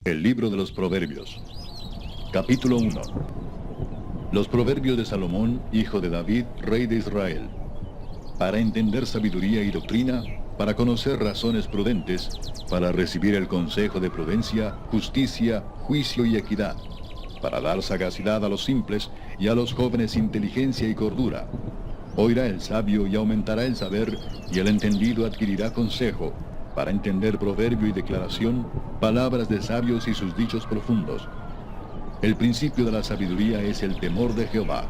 El libro de los Proverbios. Capítulo 1. Los Proverbios de Salomón, hijo de David, rey de Israel. Para entender sabiduría y doctrina, para conocer razones prudentes, para recibir el consejo de prudencia, justicia, juicio y equidad, para dar sagacidad a los simples y a los jóvenes inteligencia y cordura. Oirá el sabio y aumentará el saber, y el entendido adquirirá consejo, para entender proverbio y declaración, palabras de sabios y sus dichos profundos. El principio de la sabiduría es el temor de Jehová.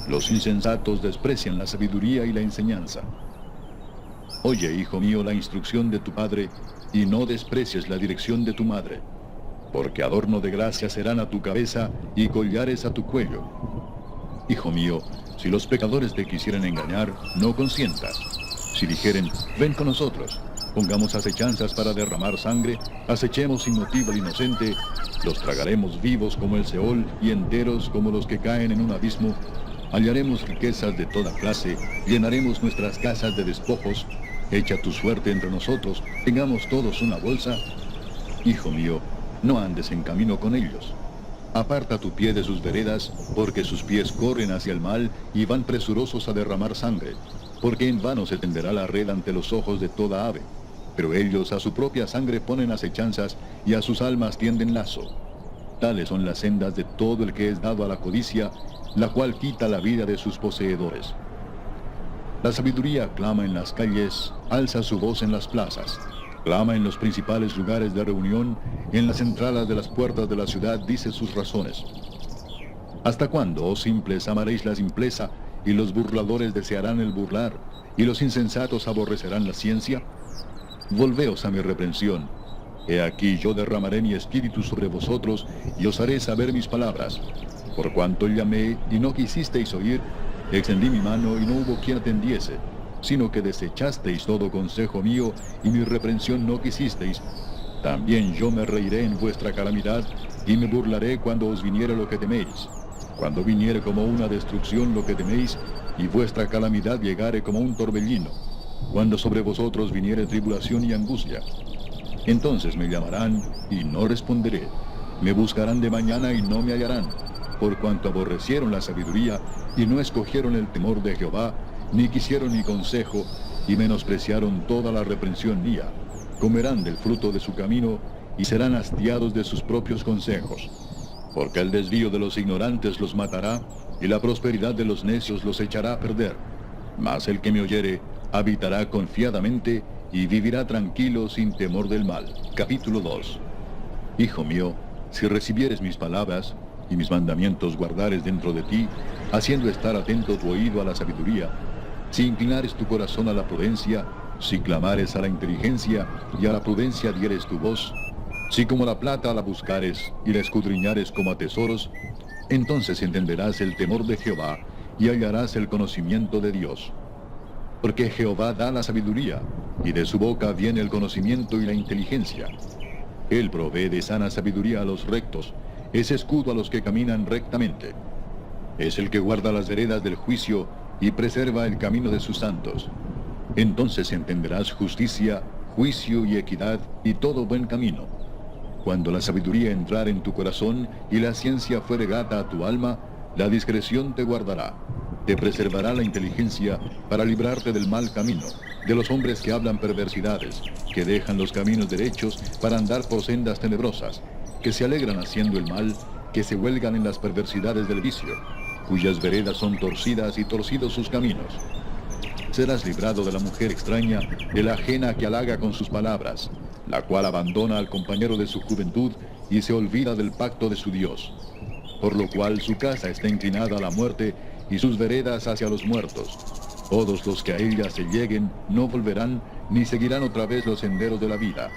Los insensatos desprecian la sabiduría y la enseñanza. Oye, hijo mío, la instrucción de tu padre, y no desprecies la dirección de tu madre, porque adorno de gracia serán a tu cabeza y collares a tu cuello. Hijo mío, si los pecadores te quisieren engañar, no consientas. Si dijeren, ven con nosotros, pongamos acechanzas para derramar sangre, acechemos sin motivo al inocente, los tragaremos vivos como el Seol y enteros como los que caen en un abismo, hallaremos riquezas de toda clase, llenaremos nuestras casas de despojos, echa tu suerte entre nosotros, tengamos todos una bolsa. Hijo mío, no andes en camino con ellos. Aparta tu pie de sus veredas, porque sus pies corren hacia el mal y van presurosos a derramar sangre, porque en vano se tenderá la red ante los ojos de toda ave. Pero ellos a su propia sangre ponen acechanzas y a sus almas tienden lazo. Tales son las sendas de todo el que es dado a la codicia, la cual quita la vida de sus poseedores. La sabiduría clama en las calles, alza su voz en las plazas, clama en los principales lugares de reunión, en las entradas de las puertas de la ciudad dice sus razones. ¿Hasta cuándo, oh simples, amaréis la simpleza, y los burladores desearán el burlar, y los insensatos aborrecerán la ciencia? Volveos a mi reprensión. He aquí yo derramaré mi espíritu sobre vosotros, y os haré saber mis palabras. Por cuanto llamé, y no quisisteis oír, extendí mi mano, y no hubo quien atendiese, sino que desechasteis todo consejo mío, y mi reprensión no quisisteis. También yo me reiré en vuestra calamidad, y me burlaré cuando os viniere lo que teméis. Cuando viniere como una destrucción lo que teméis, y vuestra calamidad llegare como un torbellino. Cuando sobre vosotros viniere tribulación y angustia. Entonces me llamarán, y no responderé. Me buscarán de mañana, y no me hallarán. Por cuanto aborrecieron la sabiduría, y no escogieron el temor de Jehová, ni quisieron mi consejo, y menospreciaron toda la reprensión mía. Comerán del fruto de su camino, y serán hastiados de sus propios consejos. Porque el desvío de los ignorantes los matará, y la prosperidad de los necios los echará a perder. Mas el que me oyere, habitará confiadamente, y vivirá tranquilo sin temor del mal. Capítulo 2. Hijo mío, si recibieres mis palabras, y mis mandamientos guardares dentro de ti, haciendo estar atento tu oído a la sabiduría, si inclinares tu corazón a la prudencia, si clamares a la inteligencia, y a la prudencia dieres tu voz, si como la plata la buscares, y la escudriñares como a tesoros, entonces entenderás el temor de Jehová, y hallarás el conocimiento de Dios. Porque Jehová da la sabiduría, y de su boca viene el conocimiento y la inteligencia. Él provee de sana sabiduría a los rectos, es escudo a los que caminan rectamente. Es el que guarda las veredas del juicio, y preserva el camino de sus santos. Entonces entenderás justicia, juicio y equidad, y todo buen camino. Cuando la sabiduría entrar en tu corazón, y la ciencia fuere grata a tu alma, la discreción te guardará. Te preservará la inteligencia para librarte del mal camino, de los hombres que hablan perversidades, que dejan los caminos derechos para andar por sendas tenebrosas, que se alegran haciendo el mal, que se huelgan en las perversidades del vicio, cuyas veredas son torcidas y torcidos sus caminos. Serás librado de la mujer extraña, de la ajena que halaga con sus palabras, la cual abandona al compañero de su juventud y se olvida del pacto de su Dios. Por lo cual su casa está inclinada a la muerte, y sus veredas hacia los muertos. Todos los que a ella se lleguen no volverán, ni seguirán otra vez los senderos de la vida.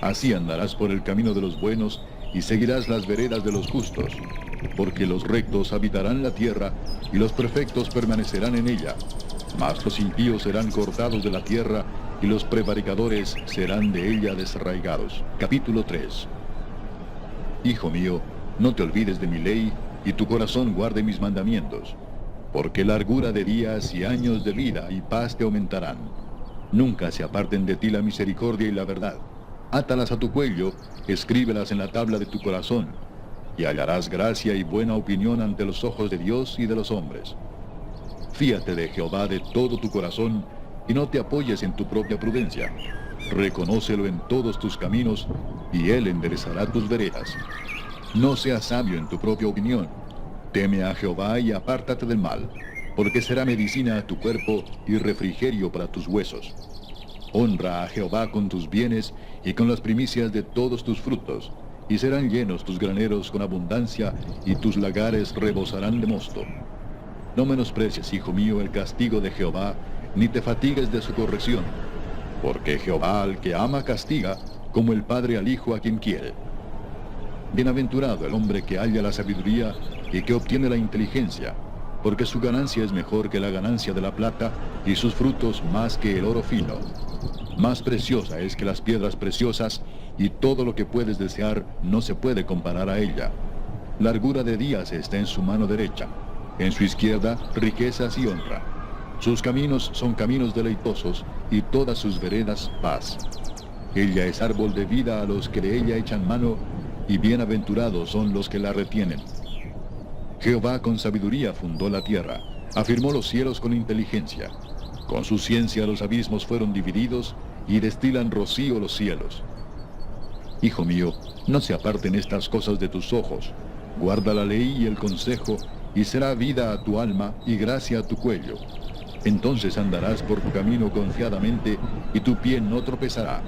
Así andarás por el camino de los buenos, y seguirás las veredas de los justos. Porque los rectos habitarán la tierra, y los perfectos permanecerán en ella. Mas los impíos serán cortados de la tierra, y los prevaricadores serán de ella desarraigados. Capítulo 3. Hijo mío, no te olvides de mi ley, y tu corazón guarde mis mandamientos, porque largura de días y años de vida y paz te aumentarán. Nunca se aparten de ti la misericordia y la verdad. Átalas a tu cuello, escríbelas en la tabla de tu corazón, y hallarás gracia y buena opinión ante los ojos de Dios y de los hombres. Fíate de Jehová de todo tu corazón, y no te apoyes en tu propia prudencia. Reconócelo en todos tus caminos, y Él enderezará tus veredas. No seas sabio en tu propia opinión. Teme a Jehová y apártate del mal, porque será medicina a tu cuerpo y refrigerio para tus huesos. Honra a Jehová con tus bienes y con las primicias de todos tus frutos, y serán llenos tus graneros con abundancia, y tus lagares rebosarán de mosto. No menosprecies, hijo mío, el castigo de Jehová, ni te fatigues de su corrección, porque Jehová al que ama castiga, como el padre al hijo a quien quiere. Bienaventurado el hombre que halla la sabiduría y que obtiene la inteligencia, porque su ganancia es mejor que la ganancia de la plata, y sus frutos más que el oro fino. Más preciosa es que las piedras preciosas, y todo lo que puedes desear no se puede comparar a ella. Largura de días está en su mano derecha, en su izquierda riquezas y honra. Sus caminos son caminos deleitosos, y todas sus veredas paz. Ella es árbol de vida a los que de ella echan mano, y bienaventurados son los que la retienen. Jehová con sabiduría fundó la tierra, afirmó los cielos con inteligencia. Con su ciencia los abismos fueron divididos, y destilan rocío los cielos. Hijo mío, no se aparten estas cosas de tus ojos. Guarda la ley y el consejo, y será vida a tu alma y gracia a tu cuello. Entonces andarás por tu camino confiadamente, y tu pie no tropezará.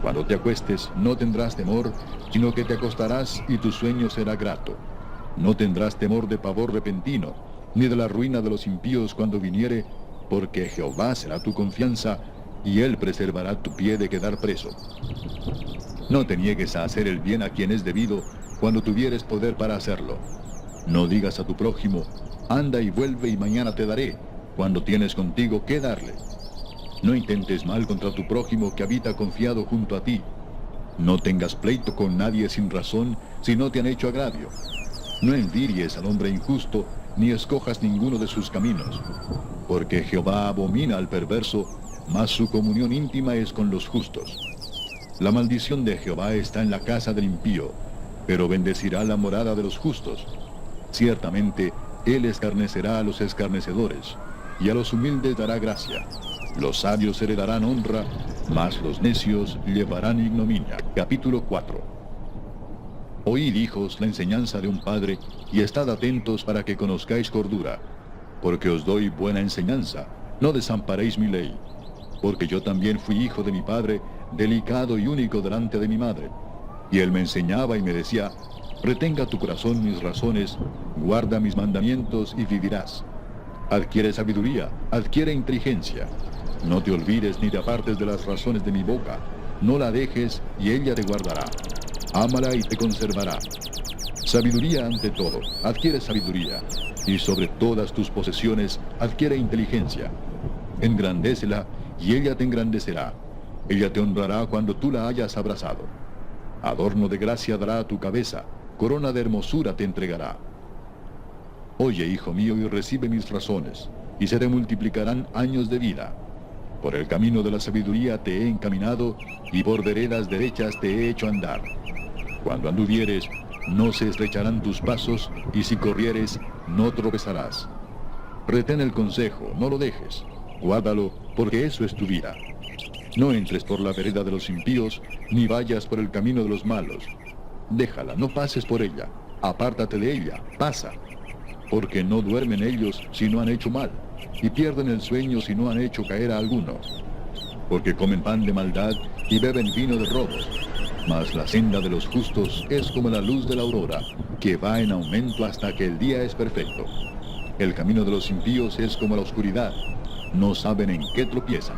Cuando te acuestes no tendrás temor, sino que te acostarás y tu sueño será grato. No tendrás temor de pavor repentino, ni de la ruina de los impíos cuando viniere, porque Jehová será tu confianza, y Él preservará tu pie de quedar preso. No te niegues a hacer el bien a quien es debido, cuando tuvieres poder para hacerlo. No digas a tu prójimo, anda y vuelve y mañana te daré, cuando tienes contigo qué darle. No intentes mal contra tu prójimo que habita confiado junto a ti. No tengas pleito con nadie sin razón, si no te han hecho agravio. No envidies al hombre injusto, ni escojas ninguno de sus caminos. Porque Jehová abomina al perverso, mas su comunión íntima es con los justos. La maldición de Jehová está en la casa del impío, pero bendecirá la morada de los justos. Ciertamente, Él escarnecerá a los escarnecedores, y a los humildes dará gracia. Los sabios heredarán honra, mas los necios llevarán ignominia. Capítulo 4. Oíd, hijos, la enseñanza de un padre, y estad atentos para que conozcáis cordura. Porque os doy buena enseñanza, no desamparéis mi ley. Porque yo también fui hijo de mi padre, delicado y único delante de mi madre. Y él me enseñaba y me decía, retenga tu corazón mis razones, guarda mis mandamientos y vivirás. Adquiere sabiduría, adquiere inteligencia. No te olvides ni te apartes de las razones de mi boca. No la dejes y ella te guardará. Ámala y te conservará. Sabiduría ante todo, adquiere sabiduría. Y sobre todas tus posesiones, adquiere inteligencia. Engrandécela y ella te engrandecerá. Ella te honrará cuando tú la hayas abrazado. Adorno de gracia dará a tu cabeza, corona de hermosura te entregará. Oye, hijo mío, y recibe mis razones, y se te multiplicarán años de vida. Por el camino de la sabiduría te he encaminado, y por veredas derechas te he hecho andar. Cuando anduvieres, no se estrecharán tus pasos, y si corrieres, no tropezarás. Retén el consejo, no lo dejes, guárdalo, porque eso es tu vida. No entres por la vereda de los impíos, ni vayas por el camino de los malos. Déjala, no pases por ella, apártate de ella, pasa. Porque no duermen ellos si no han hecho mal, y pierden el sueño si no han hecho caer a alguno. Porque comen pan de maldad y beben vino de robos. Mas la senda de los justos es como la luz de la aurora, que va en aumento hasta que el día es perfecto. El camino de los impíos es como la oscuridad, no saben en qué tropiezan.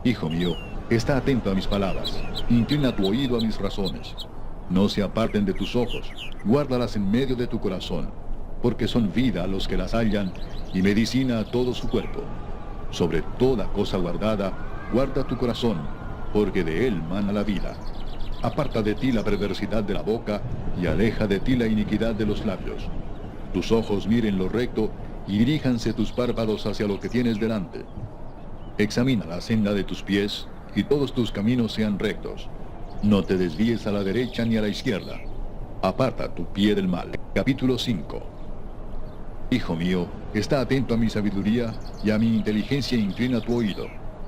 Hijo mío, está atento a mis palabras, inclina tu oído a mis razones. No se aparten de tus ojos, guárdalas en medio de tu corazón, porque son vida a los que las hallan, y medicina a todo su cuerpo. Sobre toda cosa guardada, guarda tu corazón, porque de él mana la vida. Aparta de ti la perversidad de la boca, y aleja de ti la iniquidad de los labios. Tus ojos miren lo recto, y diríjanse tus párpados hacia lo que tienes delante. Examina la senda de tus pies, y todos tus caminos sean rectos. No te desvíes a la derecha ni a la izquierda. Aparta tu pie del mal. Capítulo 5. Hijo mío, está atento a mi sabiduría y a mi inteligencia inclina tu oído,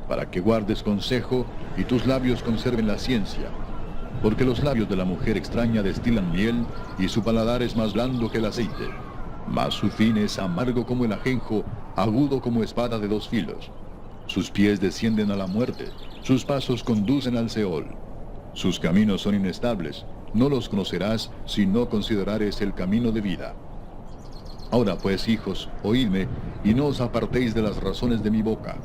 para que guardes consejo y tus labios conserven la ciencia. Porque los labios de la mujer extraña destilan miel y su paladar es más blando que el aceite. Mas su fin es amargo como el ajenjo, agudo como espada de dos filos. Sus pies descienden a la muerte, sus pasos conducen al Seol. Sus caminos son inestables, no los conocerás si no considerares el camino de vida. Ahora pues, hijos, oídme, y no os apartéis de las razones de mi boca.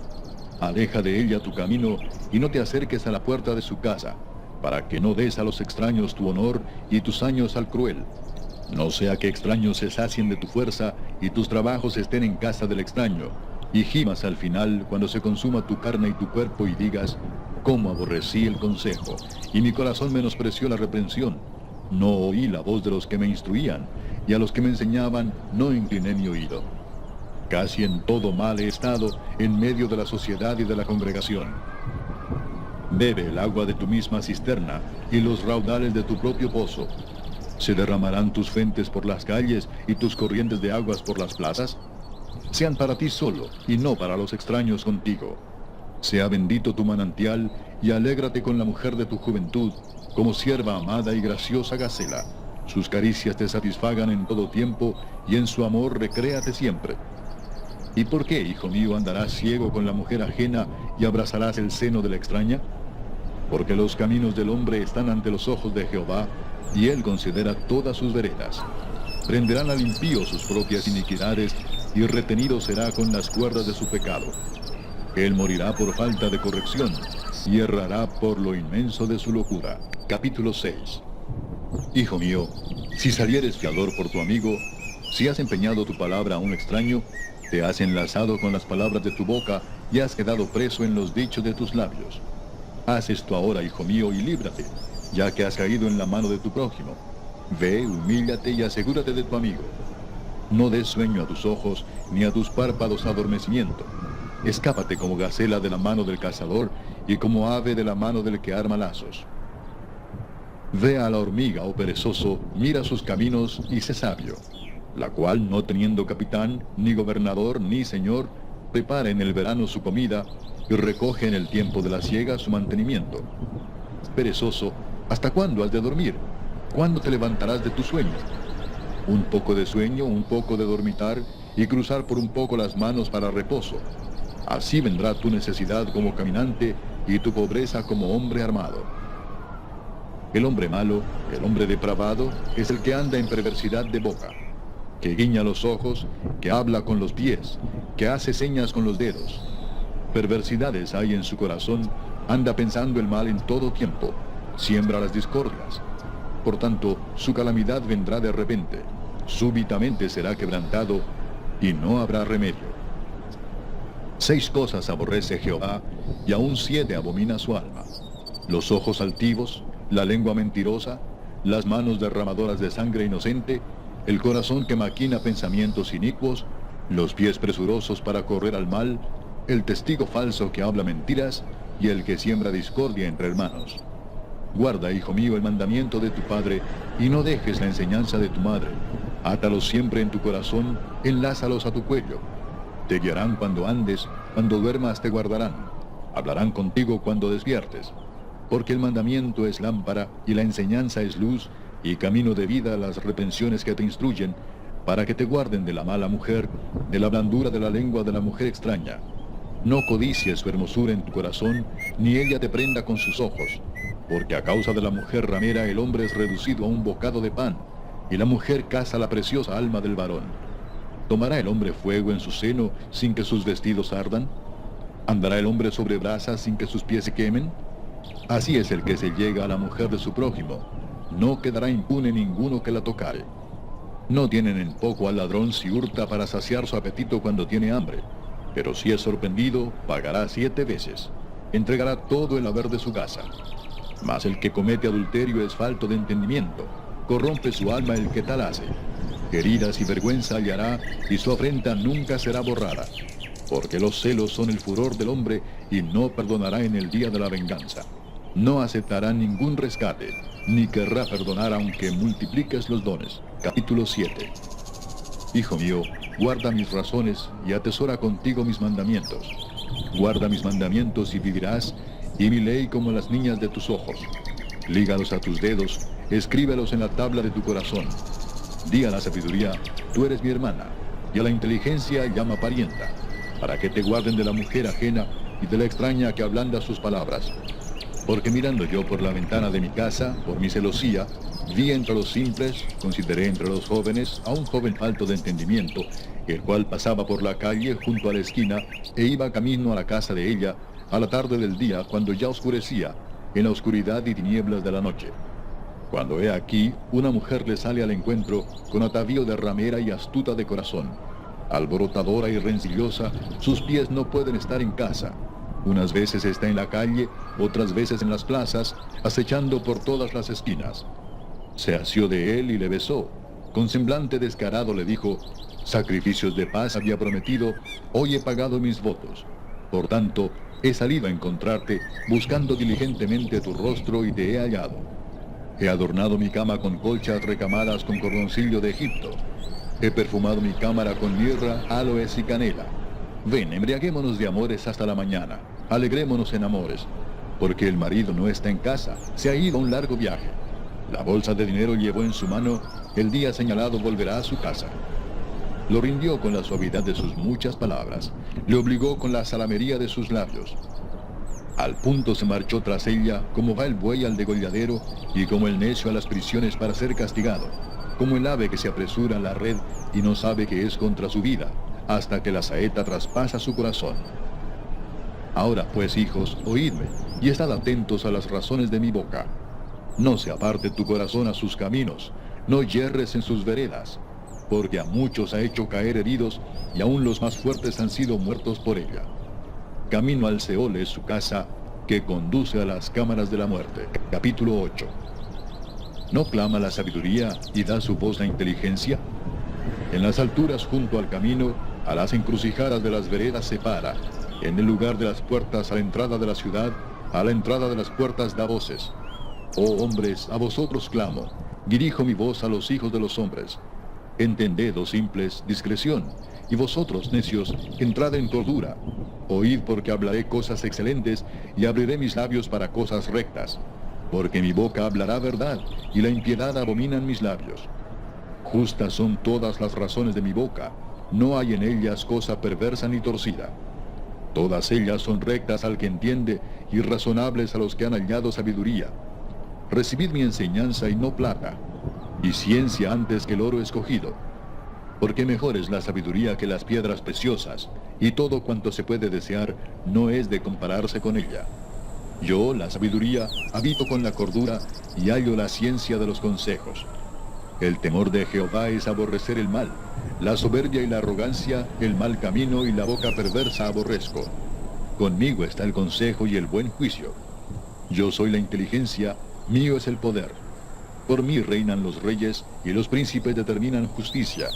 Aleja de ella tu camino, y no te acerques a la puerta de su casa, para que no des a los extraños tu honor y tus años al cruel. No sea que extraños se sacien de tu fuerza, y tus trabajos estén en casa del extraño, y gimas al final cuando se consuma tu carne y tu cuerpo, y digas, cómo aborrecí el consejo, y mi corazón menospreció la reprensión. No oí la voz de los que me instruían, y a los que me enseñaban no incliné mi oído. Casi en todo mal he estado, en medio de la sociedad y de la congregación. Bebe el agua de tu misma cisterna, y los raudales de tu propio pozo. ¿Se derramarán tus fuentes por las calles, y tus corrientes de aguas por las plazas? Sean para ti solo, y no para los extraños contigo. Sea bendito tu manantial, y alégrate con la mujer de tu juventud, como sierva amada y graciosa gacela. Sus caricias te satisfagan en todo tiempo, y en su amor recréate siempre. ¿Y por qué, hijo mío, andarás ciego con la mujer ajena, y abrazarás el seno de la extraña? Porque los caminos del hombre están ante los ojos de Jehová, y él considera todas sus veredas. Prenderán al impío sus propias iniquidades, y retenido será con las cuerdas de su pecado. Él morirá por falta de corrección, y errará por lo inmenso de su locura. Capítulo 6. Hijo mío, si salieres fiador por tu amigo, si has empeñado tu palabra a un extraño, te has enlazado con las palabras de tu boca, y has quedado preso en los dichos de tus labios. Haz esto ahora, hijo mío, y líbrate, ya que has caído en la mano de tu prójimo. Ve, humíllate y asegúrate de tu amigo. No des sueño a tus ojos, ni a tus párpados adormecimiento. Escápate como gacela de la mano del cazador, y como ave de la mano del que arma lazos. Ve a la hormiga, oh perezoso, mira sus caminos y sé sabio, la cual, no teniendo capitán, ni gobernador, ni señor, prepara en el verano su comida, y recoge en el tiempo de la siega su mantenimiento. Perezoso, ¿hasta cuándo has de dormir? ¿Cuándo te levantarás de tu sueño? Un poco de sueño, un poco de dormitar, y cruzar por un poco las manos para reposo. Así vendrá tu necesidad como caminante, y tu pobreza como hombre armado. El hombre malo, el hombre depravado, es el que anda en perversidad de boca, que guiña los ojos, que habla con los pies, que hace señas con los dedos. Perversidades hay en su corazón, anda pensando el mal en todo tiempo, siembra las discordias. Por tanto, su calamidad vendrá de repente, súbitamente será quebrantado, y no habrá remedio. 6 cosas aborrece Jehová, y aún 7 abomina su alma: los ojos altivos, la lengua mentirosa, las manos derramadoras de sangre inocente, el corazón que maquina pensamientos inicuos, los pies presurosos para correr al mal, el testigo falso que habla mentiras, y el que siembra discordia entre hermanos. Guarda, hijo mío, el mandamiento de tu padre, y no dejes la enseñanza de tu madre. Átalos siempre en tu corazón, enlázalos a tu cuello. Te guiarán cuando andes, cuando duermas te guardarán. Hablarán contigo cuando despiertes. Porque el mandamiento es lámpara, y la enseñanza es luz, y camino de vida las reprensiones que te instruyen, para que te guarden de la mala mujer, de la blandura de la lengua de la mujer extraña. No codicies su hermosura en tu corazón, ni ella te prenda con sus ojos, porque a causa de la mujer ramera el hombre es reducido a un bocado de pan, y la mujer caza la preciosa alma del varón. ¿Tomará el hombre fuego en su seno sin que sus vestidos ardan? ¿Andará el hombre sobre brasas sin que sus pies se quemen? Así es el que se llega a la mujer de su prójimo, no quedará impune ninguno que la tocare. No tienen en poco al ladrón si hurta para saciar su apetito cuando tiene hambre, pero si es sorprendido, pagará 7 veces, entregará todo el haber de su casa. Mas el que comete adulterio es falto de entendimiento, corrompe su alma el que tal hace. Heridas y vergüenza hallará, y su afrenta nunca será borrada, porque los celos son el furor del hombre, y no perdonará en el día de la venganza. No aceptará ningún rescate, ni querrá perdonar aunque multipliques los dones. Capítulo 7. Hijo mío, guarda mis razones y atesora contigo mis mandamientos. Guarda mis mandamientos y vivirás, y mi ley como las niñas de tus ojos. Lígalos a tus dedos, escríbelos en la tabla de tu corazón. Di a la sabiduría, tú eres mi hermana, y a la inteligencia llama parienta, para que te guarden de la mujer ajena y de la extraña que ablanda sus palabras. Porque mirando yo por la ventana de mi casa, por mi celosía, vi entre los simples, consideré entre los jóvenes a un joven falto de entendimiento, el cual pasaba por la calle junto a la esquina e iba camino a la casa de ella a la tarde del día, cuando ya oscurecía, en la oscuridad y tinieblas de la noche. Cuando he aquí, una mujer le sale al encuentro con atavío de ramera y astuta de corazón. Alborotadora y rencillosa, sus pies no pueden estar en casa. Unas veces está en la calle, otras veces en las plazas, acechando por todas las esquinas. Se asió de él y le besó. Con semblante descarado le dijo, sacrificios de paz había prometido, hoy he pagado mis votos. Por tanto, he salido a encontrarte, buscando diligentemente tu rostro y te he hallado. He adornado mi cama con colchas recamadas con cordoncillo de Egipto. He perfumado mi cámara con mirra, aloes y canela. Ven, embriaguémonos de amores hasta la mañana. Alegrémonos en amores. Porque el marido no está en casa, se ha ido a un largo viaje. La bolsa de dinero llevó en su mano, el día señalado volverá a su casa. Lo rindió con la suavidad de sus muchas palabras, le obligó con la salamería de sus labios. Al punto se marchó tras ella, como va el buey al degolladero, y como el necio a las prisiones para ser castigado, como el ave que se apresura a la red y no sabe que es contra su vida, hasta que la saeta traspasa su corazón. Ahora pues, hijos, oídme, y estad atentos a las razones de mi boca. No se aparte tu corazón a sus caminos, no yerres en sus veredas, porque a muchos ha hecho caer heridos, y aún los más fuertes han sido muertos por ella. Camino al Seol es su casa, que conduce a las cámaras de la muerte. Capítulo 8. ¿No clama la sabiduría y da su voz la inteligencia? En las alturas junto al camino, a las encrucijadas de las veredas se para, en el lugar de las puertas a la entrada de la ciudad, a la entrada de las puertas da voces. Oh hombres, a vosotros clamo, dirijo mi voz a los hijos de los hombres. Entended, oh simples, discreción, y vosotros, necios, entrad en cordura. Oíd, porque hablaré cosas excelentes, y abriré mis labios para cosas rectas. Porque mi boca hablará verdad, y la impiedad abominan mis labios. Justas son todas las razones de mi boca, no hay en ellas cosa perversa ni torcida. Todas ellas son rectas al que entiende, y razonables a los que han hallado sabiduría. Recibid mi enseñanza y no plata, y ciencia antes que el oro escogido. Porque mejor es la sabiduría que las piedras preciosas, y todo cuanto se puede desear no es de compararse con ella. Yo, la sabiduría, habito con la cordura, y hallo la ciencia de los consejos. El temor de Jehová es aborrecer el mal, la soberbia y la arrogancia, el mal camino y la boca perversa aborrezco. Conmigo está el consejo y el buen juicio. Yo soy la inteligencia, mío es el poder. Por mí reinan los reyes, y los príncipes determinan justicia.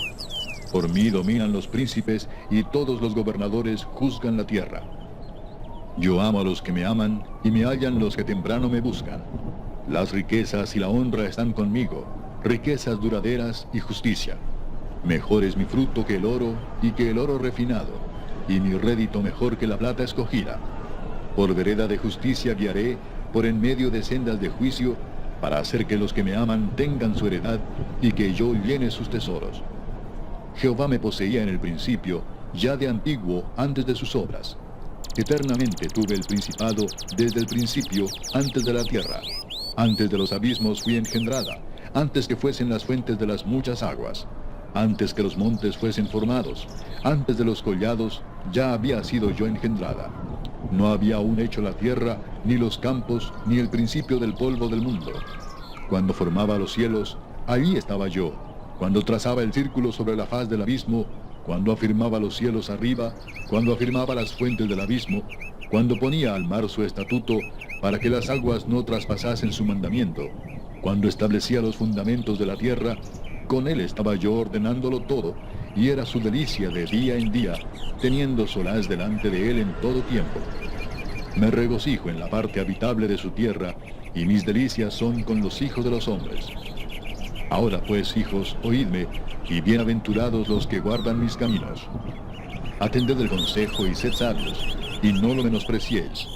Por mí dominan los príncipes, y todos los gobernadores juzgan la tierra. Yo amo a los que me aman, y me hallan los que temprano me buscan. Las riquezas y la honra están conmigo, riquezas duraderas y justicia. Mejor es mi fruto que el oro, y que el oro refinado, y mi rédito mejor que la plata escogida. Por vereda de justicia guiaré, por en medio de sendas de juicio, para hacer que los que me aman tengan su heredad, y que yo llene sus tesoros. Jehová me poseía en el principio, ya de antiguo, antes de sus obras. Eternamente tuve el principado, desde el principio, antes de la tierra. Antes de los abismos fui engendrada, antes que fuesen las fuentes de las muchas aguas. Antes que los montes fuesen formados, antes de los collados, ya había sido yo engendrada. No había aún hecho la tierra, ni los campos, ni el principio del polvo del mundo. Cuando formaba los cielos, allí estaba yo. Cuando trazaba el círculo sobre la faz del abismo, cuando afirmaba los cielos arriba, cuando afirmaba las fuentes del abismo, cuando ponía al mar su estatuto, para que las aguas no traspasasen su mandamiento, cuando establecía los fundamentos de la tierra, con él estaba yo ordenándolo todo, y era su delicia de día en día, teniendo solaz delante de él en todo tiempo. Me regocijo en la parte habitable de su tierra, y mis delicias son con los hijos de los hombres. Ahora pues, hijos, oídme, y bienaventurados los que guardan mis caminos. Atended el consejo y sed sabios, y no lo menospreciéis.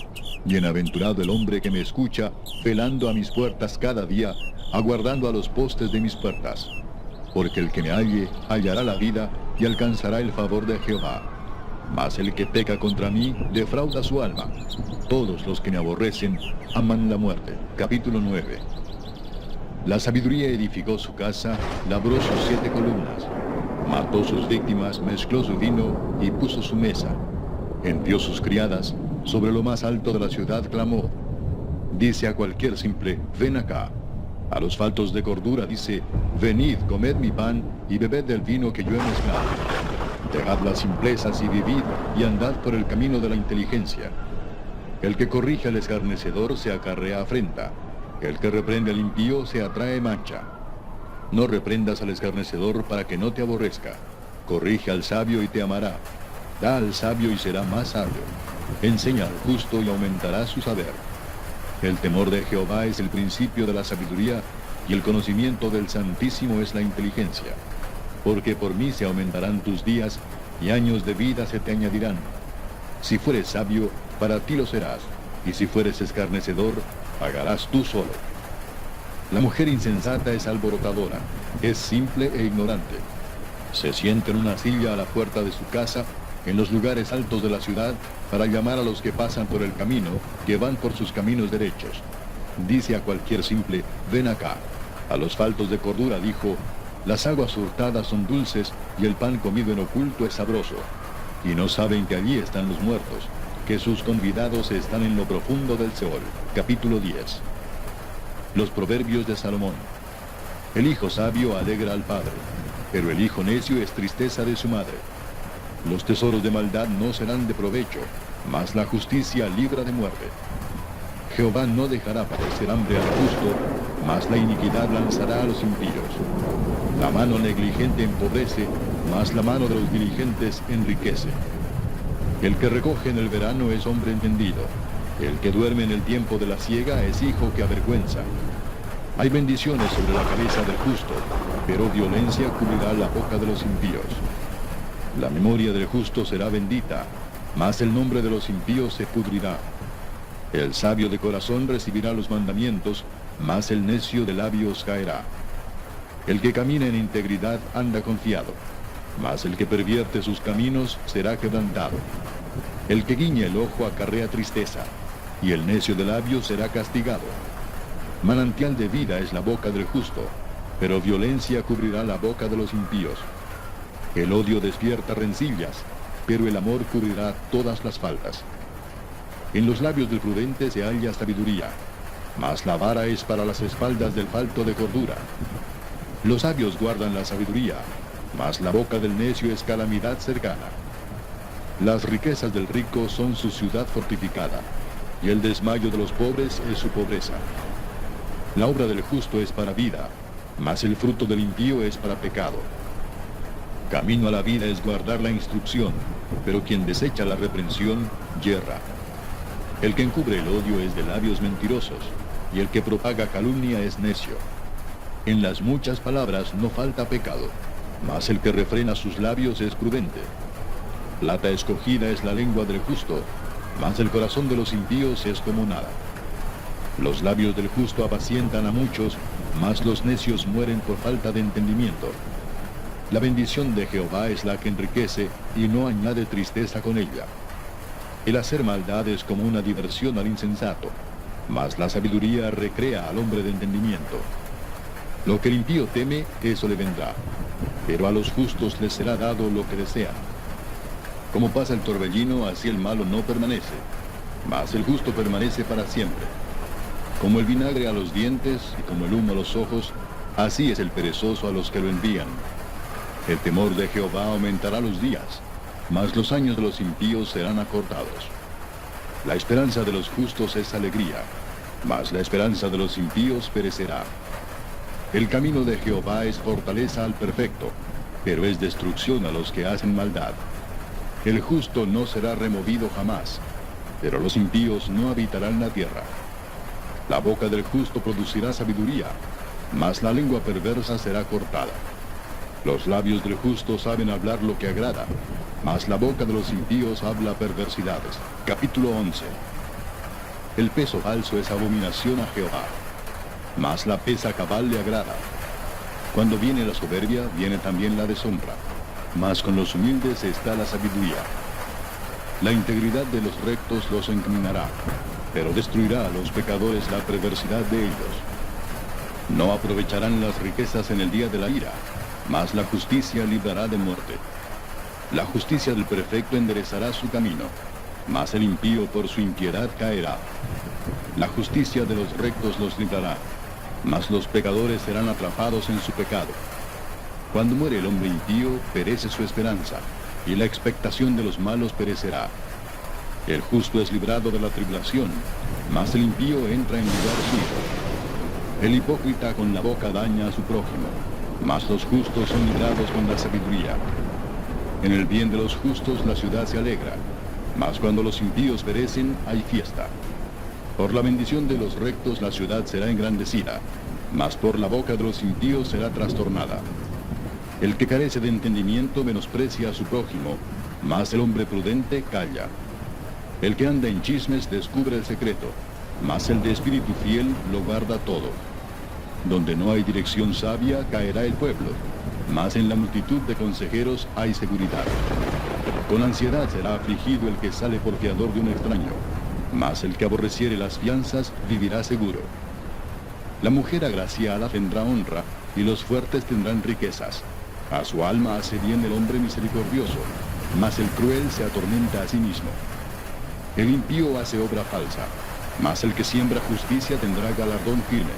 Bienaventurado el hombre que me escucha, velando a mis puertas cada día, aguardando a los postes de mis puertas. Porque el que me halle, hallará la vida, y alcanzará el favor de Jehová. Mas el que peca contra mí, defrauda su alma. Todos los que me aborrecen, aman la muerte. Capítulo 9. La sabiduría edificó su casa, labró sus 7 columnas. Mató sus víctimas, mezcló su vino, y puso su mesa. Envió sus criadas, sobre lo más alto de la ciudad clamó. Dice a cualquier simple, ven acá. A los faltos de cordura dice, venid, comed mi pan, y bebed del vino que yo he mezclado. Dejad las simplezas y vivid, y andad por el camino de la inteligencia. El que corrige al escarnecedor se acarrea afrenta. El que reprende al impío se atrae mancha. No reprendas al escarnecedor para que no te aborrezca. Corrige al sabio y te amará. Da al sabio y será más sabio. Enseña al justo y aumentará su saber. El temor de Jehová es el principio de la sabiduría, y el conocimiento del Santísimo es la inteligencia. Porque por mí se aumentarán tus días, y años de vida se te añadirán. Si fueres sabio, para ti lo serás, y si fueres escarnecedor, pagarás tú solo. La mujer insensata es alborotadora, es simple e ignorante. Se sienta en una silla a la puerta de su casa, en los lugares altos de la ciudad, para llamar a los que pasan por el camino, que van por sus caminos derechos. Dice a cualquier simple, ven acá. A los faltos de cordura dijo, las aguas hurtadas son dulces, y el pan comido en oculto es sabroso. Y no saben que allí están los muertos, que sus convidados están en lo profundo del Seol. Capítulo 10. Los proverbios de Salomón. El hijo sabio alegra al padre, pero el hijo necio es tristeza de su madre. Los tesoros de maldad no serán de provecho, mas la justicia libra de muerte. Jehová no dejará padecer hambre al justo, mas la iniquidad lanzará a los impíos. La mano negligente empobrece, mas la mano de los diligentes enriquece. El que recoge en el verano es hombre entendido. El que duerme en el tiempo de la siega es hijo que avergüenza. Hay bendiciones sobre la cabeza del justo, pero violencia cubrirá la boca de los impíos. La memoria del justo será bendita, mas el nombre de los impíos se pudrirá. El sabio de corazón recibirá los mandamientos, mas el necio de labios caerá. El que camina en integridad anda confiado, mas el que pervierte sus caminos será quebrantado. El que guiña el ojo acarrea tristeza, y el necio de labios será castigado. Manantial de vida es la boca del justo, pero violencia cubrirá la boca de los impíos. El odio despierta rencillas, pero el amor cubrirá todas las faltas. En los labios del prudente se halla sabiduría, mas la vara es para las espaldas del falto de cordura. Los sabios guardan la sabiduría, mas la boca del necio es calamidad cercana. Las riquezas del rico son su ciudad fortificada, y el desmayo de los pobres es su pobreza. La obra del justo es para vida, mas el fruto del impío es para pecado. Camino a la vida es guardar la instrucción, pero quien desecha la reprensión, yerra. El que encubre el odio es de labios mentirosos, y el que propaga calumnia es necio. En las muchas palabras no falta pecado, mas el que refrena sus labios es prudente. Plata escogida es la lengua del justo, mas el corazón de los impíos es como nada. Los labios del justo apacientan a muchos, mas los necios mueren por falta de entendimiento. La bendición de Jehová es la que enriquece, y no añade tristeza con ella. El hacer maldad es como una diversión al insensato, mas la sabiduría recrea al hombre de entendimiento. Lo que el impío teme, eso le vendrá, pero a los justos les será dado lo que desean. Como pasa el torbellino, así el malo no permanece, mas el justo permanece para siempre. Como el vinagre a los dientes y como el humo a los ojos, así es el perezoso a los que lo envían. El temor de Jehová aumentará los días, mas los años de los impíos serán acortados. La esperanza de los justos es alegría, mas la esperanza de los impíos perecerá. El camino de Jehová es fortaleza al perfecto, pero es destrucción a los que hacen maldad. El justo no será removido jamás, pero los impíos no habitarán la tierra. La boca del justo producirá sabiduría, mas la lengua perversa será cortada. Los labios del justo saben hablar lo que agrada, mas la boca de los impíos habla perversidades. Capítulo 11. El peso falso es abominación a Jehová, mas la pesa cabal le agrada. Cuando viene la soberbia, viene también la deshonra, mas con los humildes está la sabiduría. La integridad de los rectos los encaminará, pero destruirá a los pecadores la perversidad de ellos. No aprovecharán las riquezas en el día de la ira, mas la justicia librará de muerte. La justicia del perfecto enderezará su camino, mas el impío por su impiedad caerá. La justicia de los rectos los librará, mas los pecadores serán atrapados en su pecado. Cuando muere el hombre impío, perece su esperanza, y la expectación de los malos perecerá. El justo es librado de la tribulación, mas el impío entra en lugar suyo. El hipócrita con la boca daña a su prójimo, mas los justos son librados con la sabiduría. En el bien de los justos la ciudad se alegra, mas cuando los impíos perecen hay fiesta. Por la bendición de los rectos la ciudad será engrandecida, mas por la boca de los impíos será trastornada. El que carece de entendimiento menosprecia a su prójimo, mas el hombre prudente calla. El que anda en chismes descubre el secreto, mas el de espíritu fiel lo guarda todo. Donde no hay dirección sabia caerá el pueblo, mas en la multitud de consejeros hay seguridad. Con ansiedad será afligido el que sale por fiador de un extraño, mas el que aborreciere las fianzas vivirá seguro. La mujer agraciada tendrá honra, y los fuertes tendrán riquezas. A su alma hace bien el hombre misericordioso, mas el cruel se atormenta a sí mismo. El impío hace obra falsa, mas el que siembra justicia tendrá galardón firme.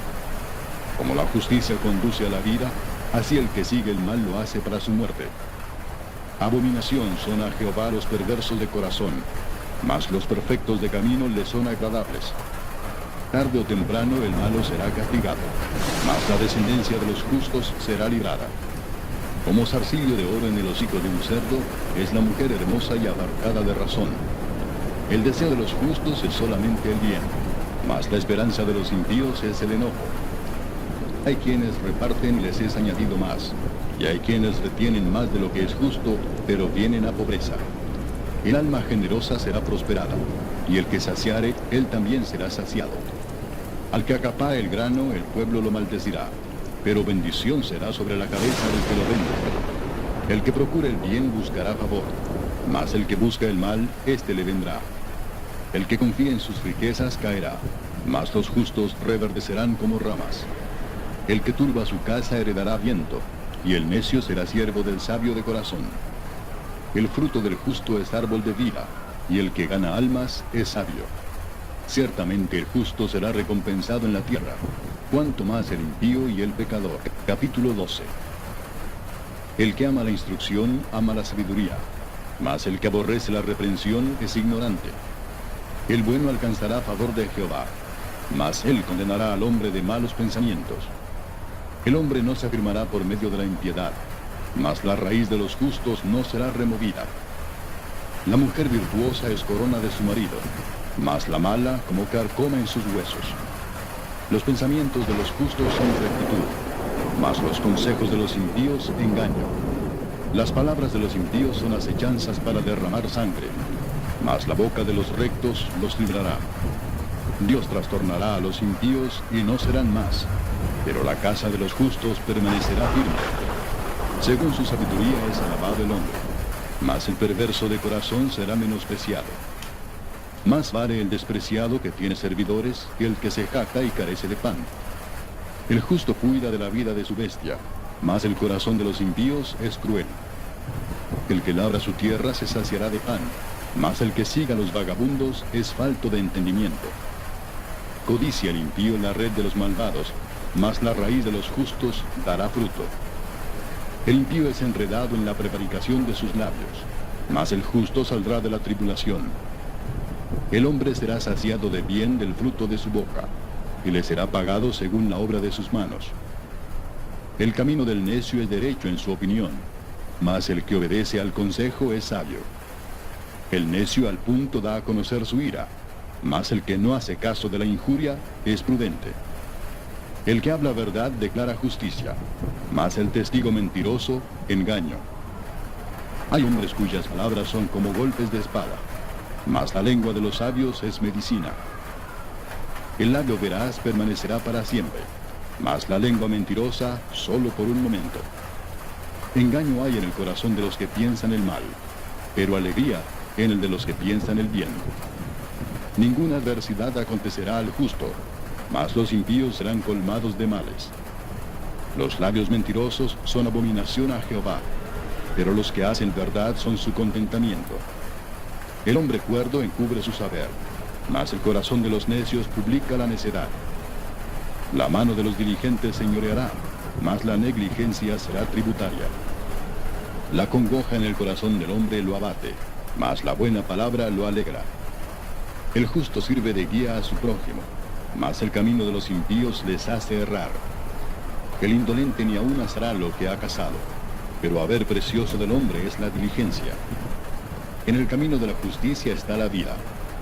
Como la justicia conduce a la vida, así el que sigue el mal lo hace para su muerte. Abominación son a Jehová los perversos de corazón, mas los perfectos de camino le son agradables. Tarde o temprano el malo será castigado, mas la descendencia de los justos será librada. Como zarcillo de oro en el hocico de un cerdo, es la mujer hermosa y abarcada de razón. El deseo de los justos es solamente el bien, mas la esperanza de los impíos es el enojo. Hay quienes reparten y les es añadido más, y hay quienes retienen más de lo que es justo, pero vienen a pobreza. El alma generosa será prosperada, y el que saciare, él también será saciado. Al que acapara el grano, el pueblo lo maldecirá, pero bendición será sobre la cabeza del que lo vende. El que procura el bien buscará favor, mas el que busca el mal, éste le vendrá. El que confía en sus riquezas caerá, mas los justos reverdecerán como ramas. El que turba su casa heredará viento, y el necio será siervo del sabio de corazón. El fruto del justo es árbol de vida, y el que gana almas es sabio. Ciertamente el justo será recompensado en la tierra, cuanto más el impío y el pecador. Capítulo 12. El que ama la instrucción, ama la sabiduría, mas el que aborrece la reprensión es ignorante. El bueno alcanzará favor de Jehová, mas él condenará al hombre de malos pensamientos. El hombre no se afirmará por medio de la impiedad, mas la raíz de los justos no será removida. La mujer virtuosa es corona de su marido, mas la mala como carcoma en sus huesos. Los pensamientos de los justos son rectitud, mas los consejos de los impíos engaño. Las palabras de los impíos son acechanzas para derramar sangre, mas la boca de los rectos los librará. Dios trastornará a los impíos y no serán más, pero la casa de los justos permanecerá firme. Según su sabiduría es alabado el hombre, mas el perverso de corazón será menospreciado. Más vale el despreciado que tiene servidores que el que se jacta y carece de pan. El justo cuida de la vida de su bestia, mas el corazón de los impíos es cruel. El que labra su tierra se saciará de pan, mas el que siga a los vagabundos es falto de entendimiento. Codicia el impío la red de los malvados, mas la raíz de los justos dará fruto. El impío es enredado en la prevaricación de sus labios, mas el justo saldrá de la tribulación. El hombre será saciado de bien del fruto de su boca, y le será pagado según la obra de sus manos. El camino del necio es derecho en su opinión, mas el que obedece al consejo es sabio. El necio al punto da a conocer su ira, mas el que no hace caso de la injuria es prudente. El que habla verdad declara justicia, mas el testigo mentiroso, engaño. Hay hombres cuyas palabras son como golpes de espada, mas la lengua de los sabios es medicina. El labio veraz permanecerá para siempre, mas la lengua mentirosa solo por un momento. Engaño hay en el corazón de los que piensan el mal, pero alegría en el de los que piensan el bien. Ninguna adversidad acontecerá al justo, mas los impíos serán colmados de males. Los labios mentirosos son abominación a Jehová, pero los que hacen verdad son su contentamiento. El hombre cuerdo encubre su saber, mas el corazón de los necios publica la necedad. La mano de los diligentes señoreará, mas la negligencia será tributaria. La congoja en el corazón del hombre lo abate, mas la buena palabra lo alegra. El justo sirve de guía a su prójimo, mas el camino de los impíos les hace errar. El indolente ni aun asará lo que ha cazado, pero haber precioso del hombre es la diligencia. En el camino de la justicia está la vida,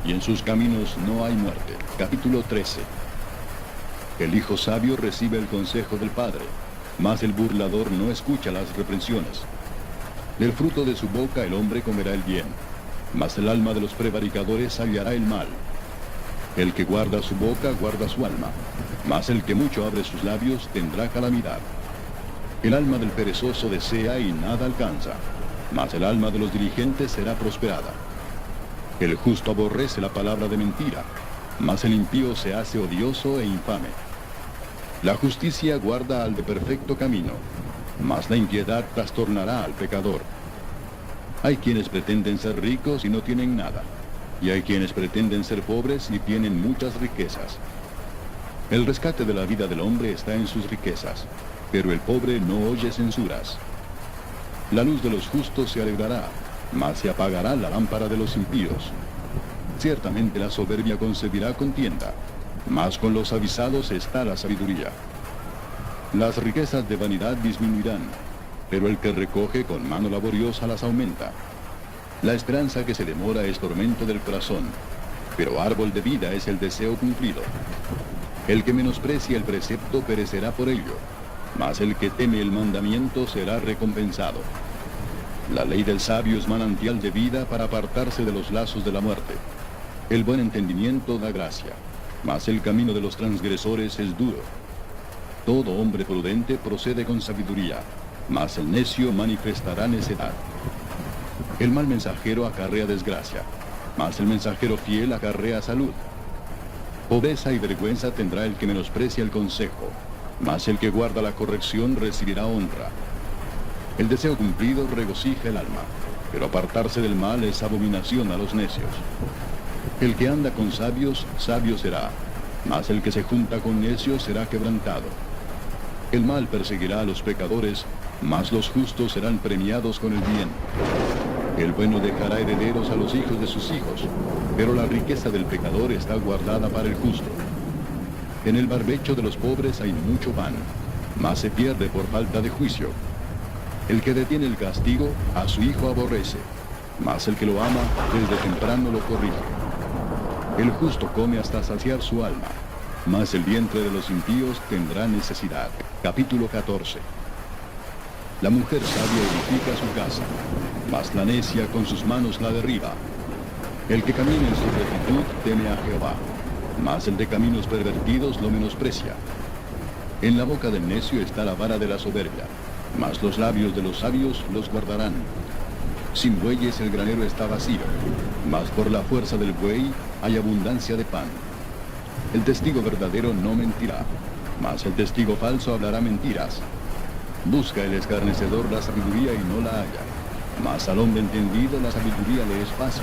y en sus caminos no hay muerte. Capítulo 13. El hijo sabio recibe el consejo del padre, mas el burlador no escucha las reprensiones. Del fruto de su boca el hombre comerá el bien, mas el alma de los prevaricadores hallará el mal. El que guarda su boca guarda su alma, mas el que mucho abre sus labios tendrá calamidad. El alma del perezoso desea y nada alcanza, mas el alma de los diligentes será prosperada. El justo aborrece la palabra de mentira, mas el impío se hace odioso e infame. La justicia guarda al de perfecto camino, mas la impiedad trastornará al pecador. Hay quienes pretenden ser ricos y no tienen nada, y hay quienes pretenden ser pobres y tienen muchas riquezas. El rescate de la vida del hombre está en sus riquezas, pero el pobre no oye censuras. La luz de los justos se alegrará, mas se apagará la lámpara de los impíos. Ciertamente la soberbia concebirá contienda, mas con los avisados está la sabiduría. Las riquezas de vanidad disminuirán, pero el que recoge con mano laboriosa las aumenta. La esperanza que se demora es tormento del corazón, pero árbol de vida es el deseo cumplido. El que menosprecia el precepto perecerá por ello, mas el que teme el mandamiento será recompensado. La ley del sabio es manantial de vida para apartarse de los lazos de la muerte. El buen entendimiento da gracia, mas el camino de los transgresores es duro. Todo hombre prudente procede con sabiduría, mas el necio manifestará necedad. El mal mensajero acarrea desgracia, mas el mensajero fiel acarrea salud. Pobreza y vergüenza tendrá el que menosprecia el consejo, mas el que guarda la corrección recibirá honra. El deseo cumplido regocija el alma, pero apartarse del mal es abominación a los necios. El que anda con sabios, sabio será, mas el que se junta con necios será quebrantado. El mal perseguirá a los pecadores, mas los justos serán premiados con el bien. El bueno dejará herederos a los hijos de sus hijos, pero la riqueza del pecador está guardada para el justo. En el barbecho de los pobres hay mucho pan, mas se pierde por falta de juicio. El que detiene el castigo, a su hijo aborrece, mas el que lo ama, desde temprano lo corrige. El justo come hasta saciar su alma, mas el vientre de los impíos tendrá necesidad. Capítulo 14. La mujer sabia edifica su casa, mas la necia con sus manos la derriba. El que camina en su rectitud teme a Jehová, mas el de caminos pervertidos lo menosprecia. En la boca del necio está la vara de la soberbia, mas los labios de los sabios los guardarán. Sin bueyes el granero está vacío, mas por la fuerza del buey hay abundancia de pan. El testigo verdadero no mentirá, mas el testigo falso hablará mentiras. Busca el escarnecedor la sabiduría y no la halla, mas al hombre entendido la sabiduría le es fácil.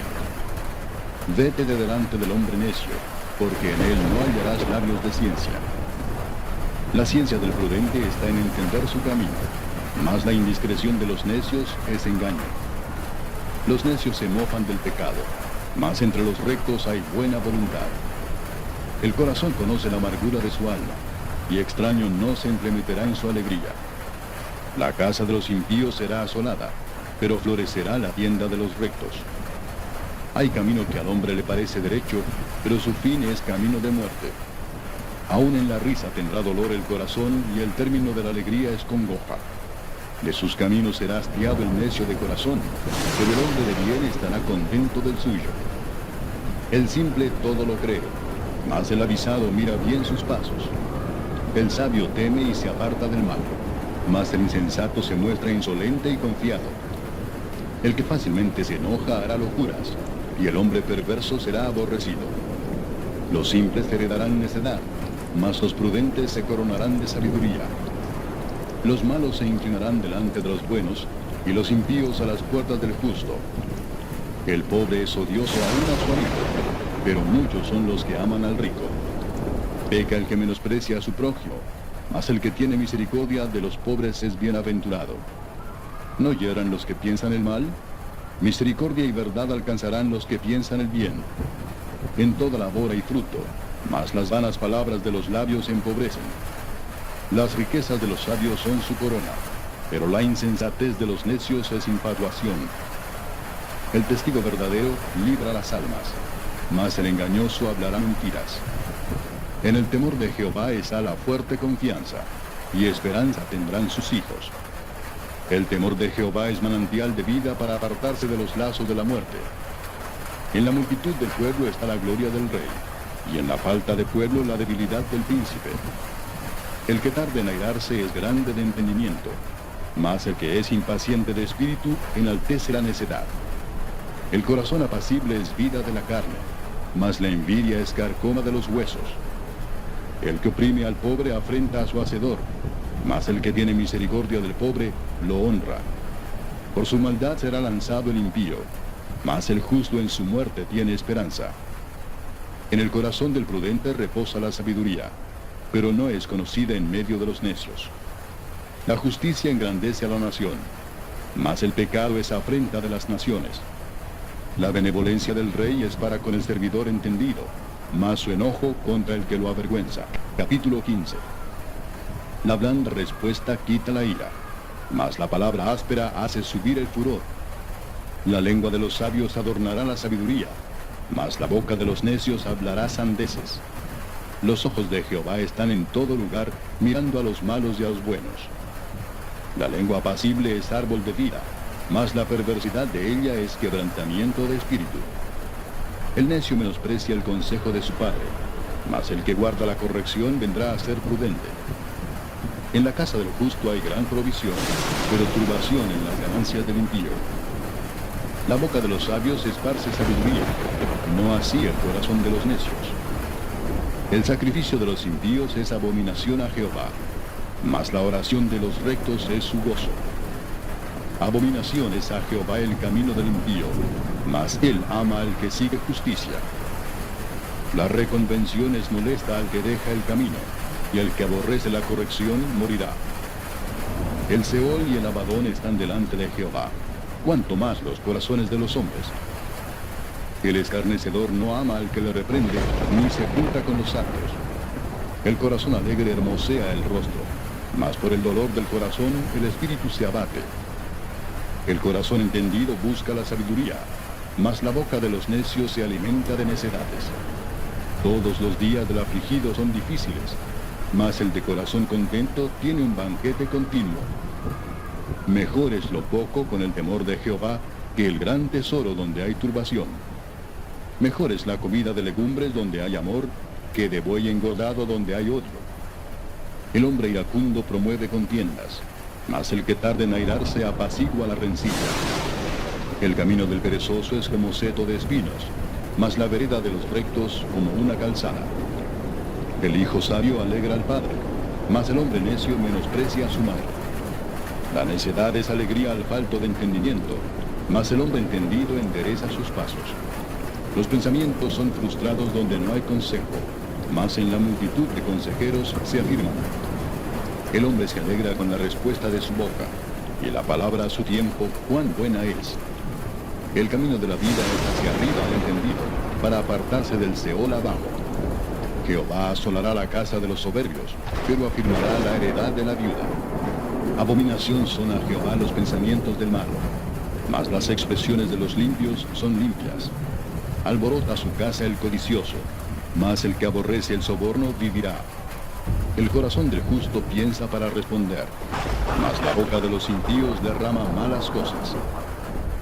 Vete de delante del hombre necio, porque en él no hallarás labios de ciencia. La ciencia del prudente está en entender su camino, mas la indiscreción de los necios es engaño. Los necios se mofan del pecado, mas entre los rectos hay buena voluntad. El corazón conoce la amargura de su alma, y extraño no se entremeterá en su alegría. La casa de los impíos será asolada, pero florecerá la tienda de los rectos. Hay camino que al hombre le parece derecho, pero su fin es camino de muerte. Aún en la risa tendrá dolor el corazón, y el término de la alegría es congoja. De sus caminos será hastiado el necio de corazón, pero el hombre de bien estará contento del suyo. El simple todo lo cree, mas el avisado mira bien sus pasos. El sabio teme y se aparta del mal, mas el insensato se muestra insolente y confiado. El que fácilmente se enoja hará locuras, y el hombre perverso será aborrecido. Los simples heredarán necedad, mas los prudentes se coronarán de sabiduría. Los malos se inclinarán delante de los buenos, y los impíos a las puertas del justo. El pobre es odioso aún a su amigo, pero muchos son los que aman al rico. Peca el que menosprecia a su prójimo, mas el que tiene misericordia de los pobres es bienaventurado. ¿No lloran los que piensan el mal? Misericordia y verdad alcanzarán los que piensan el bien. En toda labor hay fruto, mas las vanas palabras de los labios empobrecen. Las riquezas de los sabios son su corona, pero la insensatez de los necios es infatuación. El testigo verdadero libra las almas, mas el engañoso hablará mentiras. En el temor de Jehová está la fuerte confianza, y esperanza tendrán sus hijos. El temor de Jehová es manantial de vida para apartarse de los lazos de la muerte. En la multitud del pueblo está la gloria del rey, y en la falta de pueblo la debilidad del príncipe. El que tarda en airarse es grande de entendimiento, mas el que es impaciente de espíritu enaltece la necedad. El corazón apacible es vida de la carne, mas la envidia es carcoma de los huesos. El que oprime al pobre afrenta a su hacedor, mas el que tiene misericordia del pobre lo honra. Por su maldad será lanzado el impío, mas el justo en su muerte tiene esperanza. En el corazón del prudente reposa la sabiduría, pero no es conocida en medio de los necios. La justicia engrandece a la nación, mas el pecado es afrenta de las naciones. La benevolencia del rey es para con el servidor entendido, mas su enojo contra el que lo avergüenza. Capítulo 15. La blanda respuesta quita la ira, mas la palabra áspera hace subir el furor. La lengua de los sabios adornará la sabiduría, mas la boca de los necios hablará sandeces. Los ojos de Jehová están en todo lugar, mirando a los malos y a los buenos. La lengua apacible es árbol de vida, mas la perversidad de ella es quebrantamiento de espíritu. El necio menosprecia el consejo de su padre, mas el que guarda la corrección vendrá a ser prudente. En la casa del justo hay gran provisión, pero turbación en las ganancias del impío. La boca de los sabios esparce sabiduría, no así el corazón de los necios. El sacrificio de los impíos es abominación a Jehová, mas la oración de los rectos es su gozo. Abominación es a Jehová el camino del impío, mas él ama al que sigue justicia. La reconvención es molesta al que deja el camino, y el que aborrece la corrección morirá. El Seol y el Abadón están delante de Jehová, cuanto más los corazones de los hombres. El escarnecedor no ama al que le reprende, ni se junta con los sabios. El corazón alegre hermosea el rostro, mas por el dolor del corazón el espíritu se abate. El corazón entendido busca la sabiduría, mas la boca de los necios se alimenta de necedades. Todos los días del afligido son difíciles, mas el de corazón contento tiene un banquete continuo. Mejor es lo poco con el temor de Jehová que el gran tesoro donde hay turbación. Mejor es la comida de legumbres donde hay amor que de buey engordado donde hay odio. El hombre iracundo promueve contiendas, mas el que tarda en airarse apacigua la rencilla. El camino del perezoso es como seto de espinos, mas la vereda de los rectos como una calzada. El hijo sabio alegra al padre, mas el hombre necio menosprecia a su madre. La necedad es alegría al falto de entendimiento, mas el hombre entendido endereza sus pasos. Los pensamientos son frustrados donde no hay consejo, mas en la multitud de consejeros se afirman. El hombre se alegra con la respuesta de su boca, y la palabra a su tiempo, cuán buena es. El camino de la vida es hacia arriba al entendido, para apartarse del Seol abajo. Jehová asolará la casa de los soberbios, pero afirmará la heredad de la viuda. Abominación son a Jehová los pensamientos del malo, mas las expresiones de los limpios son limpias. Alborota su casa el codicioso, mas el que aborrece el soborno vivirá. El corazón del justo piensa para responder, mas la boca de los impíos derrama malas cosas.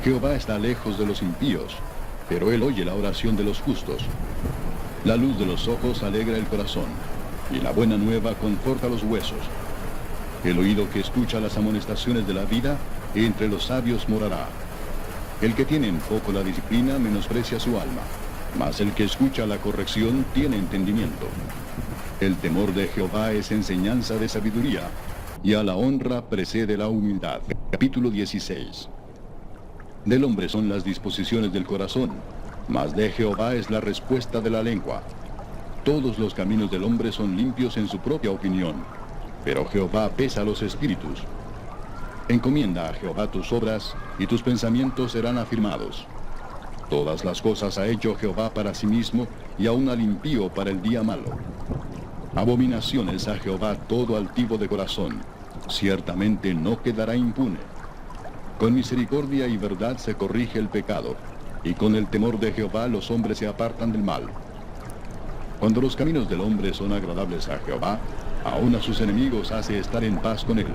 Jehová está lejos de los impíos, pero él oye la oración de los justos. La luz de los ojos alegra el corazón, y la buena nueva conforta los huesos. El oído que escucha las amonestaciones de la vida, entre los sabios morará. El que tiene en poco la disciplina menosprecia su alma, mas el que escucha la corrección tiene entendimiento. El temor de Jehová es enseñanza de sabiduría, y a la honra precede la humildad. Capítulo 16. Del hombre son las disposiciones del corazón, mas de Jehová es la respuesta de la lengua. Todos los caminos del hombre son limpios en su propia opinión, pero Jehová pesa los espíritus. Encomienda a Jehová tus obras, y tus pensamientos serán afirmados. Todas las cosas ha hecho Jehová para sí mismo, y aun al impío para el día malo. Abominación es a Jehová todo altivo de corazón, ciertamente no quedará impune. Con misericordia y verdad se corrige el pecado, y con el temor de Jehová los hombres se apartan del mal. Cuando los caminos del hombre son agradables a Jehová, aun a sus enemigos hace estar en paz con él.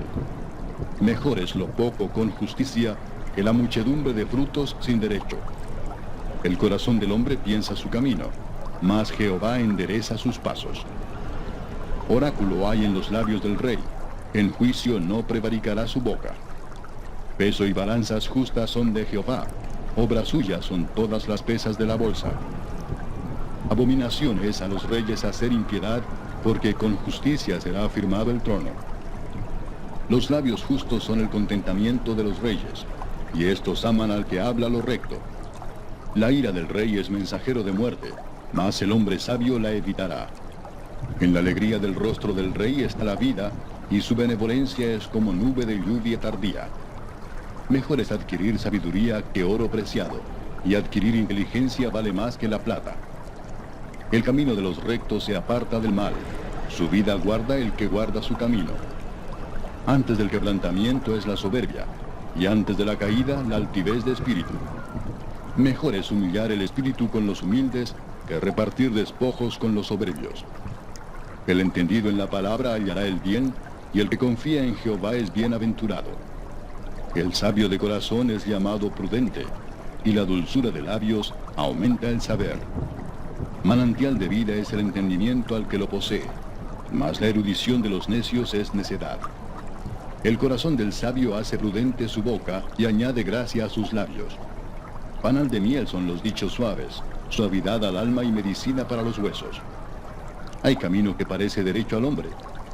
Mejor es lo poco con justicia que la muchedumbre de frutos sin derecho. El corazón del hombre piensa su camino, mas Jehová endereza sus pasos. Oráculo hay en los labios del rey, en juicio no prevaricará su boca. Peso y balanzas justas son de Jehová, obra suya son todas las pesas de la bolsa. Abominación es a los reyes hacer impiedad, porque con justicia será afirmado el trono. Los labios justos son el contentamiento de los reyes, y estos aman al que habla lo recto. La ira del rey es mensajero de muerte, mas el hombre sabio la evitará. En la alegría del rostro del rey está la vida, y su benevolencia es como nube de lluvia tardía. Mejor es adquirir sabiduría que oro preciado, y adquirir inteligencia vale más que la plata. El camino de los rectos se aparta del mal, su vida guarda el que guarda su camino. Antes del quebrantamiento es la soberbia, y antes de la caída la altivez de espíritu. Mejor es humillar el espíritu con los humildes que repartir despojos con los soberbios. El entendido en la palabra hallará el bien, y el que confía en Jehová es bienaventurado. El sabio de corazón es llamado prudente, y la dulzura de labios aumenta el saber. Manantial de vida es el entendimiento al que lo posee, mas la erudición de los necios es necedad. El corazón del sabio hace prudente su boca, y añade gracia a sus labios. Panal de miel son los dichos suaves, suavidad al alma y medicina para los huesos. Hay camino que parece derecho al hombre,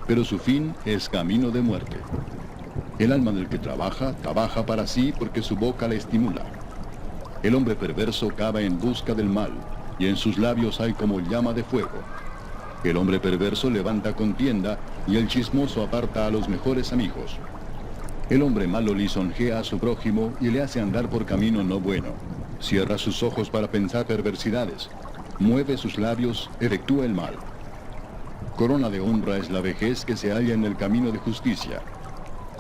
pero su fin es camino de muerte. El alma del que trabaja, trabaja para sí porque su boca le estimula. El hombre perverso cava en busca del mal, y en sus labios hay como llama de fuego. El hombre perverso levanta contienda, y el chismoso aparta a los mejores amigos. El hombre malo lisonjea a su prójimo y le hace andar por camino no bueno. Cierra sus ojos para pensar perversidades. Mueve sus labios, efectúa el mal. Corona de honra es la vejez que se halla en el camino de justicia.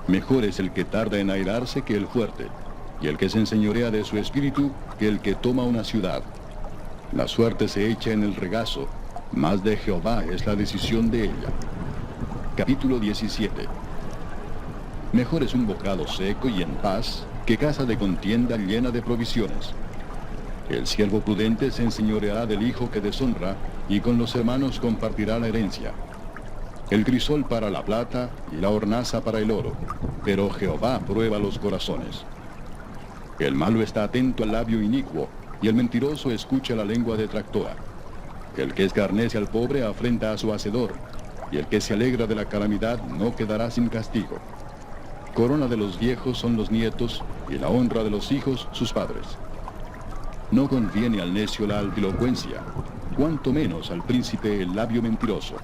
Mejor es el que tarda en airarse que el fuerte, y el que se enseñorea de su espíritu que el que toma una ciudad. La suerte se echa en el regazo, mas de Jehová es la decisión de ella. Capítulo 17. Mejor es un bocado seco y en paz que casa de contienda llena de provisiones. El siervo prudente se enseñoreará del hijo que deshonra, y con los hermanos compartirá la herencia. El crisol para la plata y la hornaza para el oro, pero Jehová prueba los corazones. El malo está atento al labio inicuo, y el mentiroso escucha la lengua detractora. El que escarnece al pobre afrenta a su hacedor, y el que se alegra de la calamidad no quedará sin castigo. Corona de los viejos son los nietos, y la honra de los hijos sus padres. No conviene al necio la altilocuencia, cuanto menos al príncipe el labio mentiroso.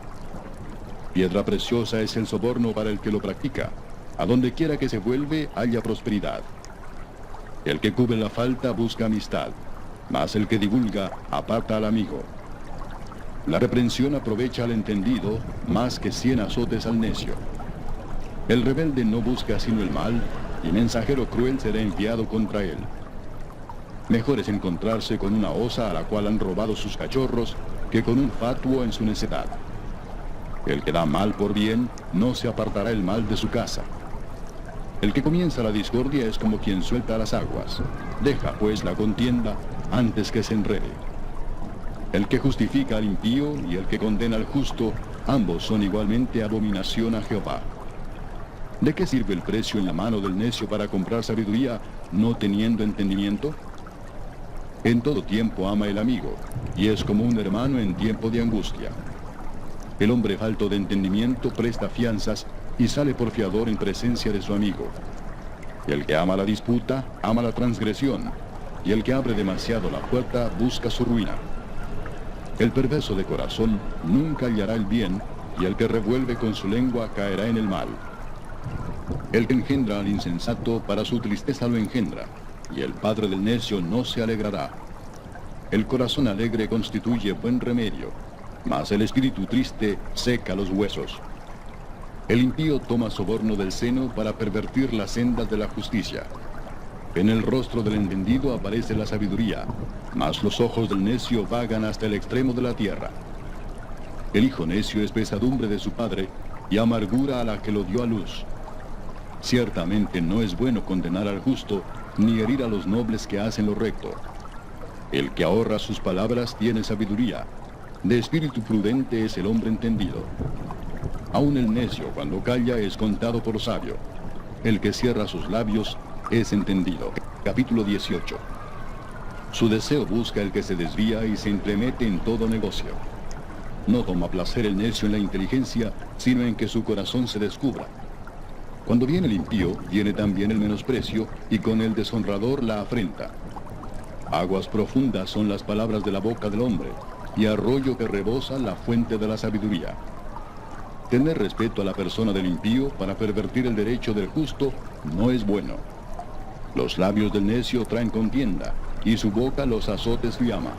Piedra preciosa es el soborno para el que lo practica, a donde quiera que se vuelve halla prosperidad. El que cubre la falta busca amistad, mas el que divulga aparta al amigo. La reprensión aprovecha al entendido, más que 100 azotes al necio. El rebelde no busca sino el mal, y mensajero cruel será enviado contra él. Mejor es encontrarse con una osa a la cual han robado sus cachorros que con un fatuo en su necedad. El que da mal por bien, no se apartará el mal de su casa. El que comienza la discordia es como quien suelta las aguas. Deja pues la contienda antes que se enrede. El que justifica al impío y el que condena al justo, ambos son igualmente abominación a Jehová. ¿De qué sirve el precio en la mano del necio para comprar sabiduría, no teniendo entendimiento? En todo tiempo ama el amigo, y es como un hermano en tiempo de angustia. El hombre falto de entendimiento presta fianzas y sale por fiador en presencia de su amigo. El que ama la disputa, ama la transgresión, y el que abre demasiado la puerta busca su ruina. El perverso de corazón nunca hallará el bien, y el que revuelve con su lengua caerá en el mal. El que engendra al insensato, para su tristeza lo engendra, y el padre del necio no se alegrará. El corazón alegre constituye buen remedio, mas el espíritu triste seca los huesos. El impío toma soborno del seno para pervertir las sendas de la justicia. En el rostro del entendido aparece la sabiduría, mas los ojos del necio vagan hasta el extremo de la tierra. El hijo necio es pesadumbre de su padre, y amargura a la que lo dio a luz. Ciertamente no es bueno condenar al justo, ni herir a los nobles que hacen lo recto. El que ahorra sus palabras tiene sabiduría. De espíritu prudente es el hombre entendido. Aun el necio, cuando calla, es contado por sabio. El que cierra sus labios es entendido. Capítulo 18. Su deseo busca el que se desvía y se entremete en todo negocio. No toma placer el necio en la inteligencia, sino en que su corazón se descubra. Cuando viene el impío, viene también el menosprecio, y con el deshonrador la afrenta. Aguas profundas son las palabras de la boca del hombre, y arroyo que rebosa la fuente de la sabiduría. Tener respeto a la persona del impío para pervertir el derecho del justo no es bueno. Los labios del necio traen contienda, y su boca los azotes llama.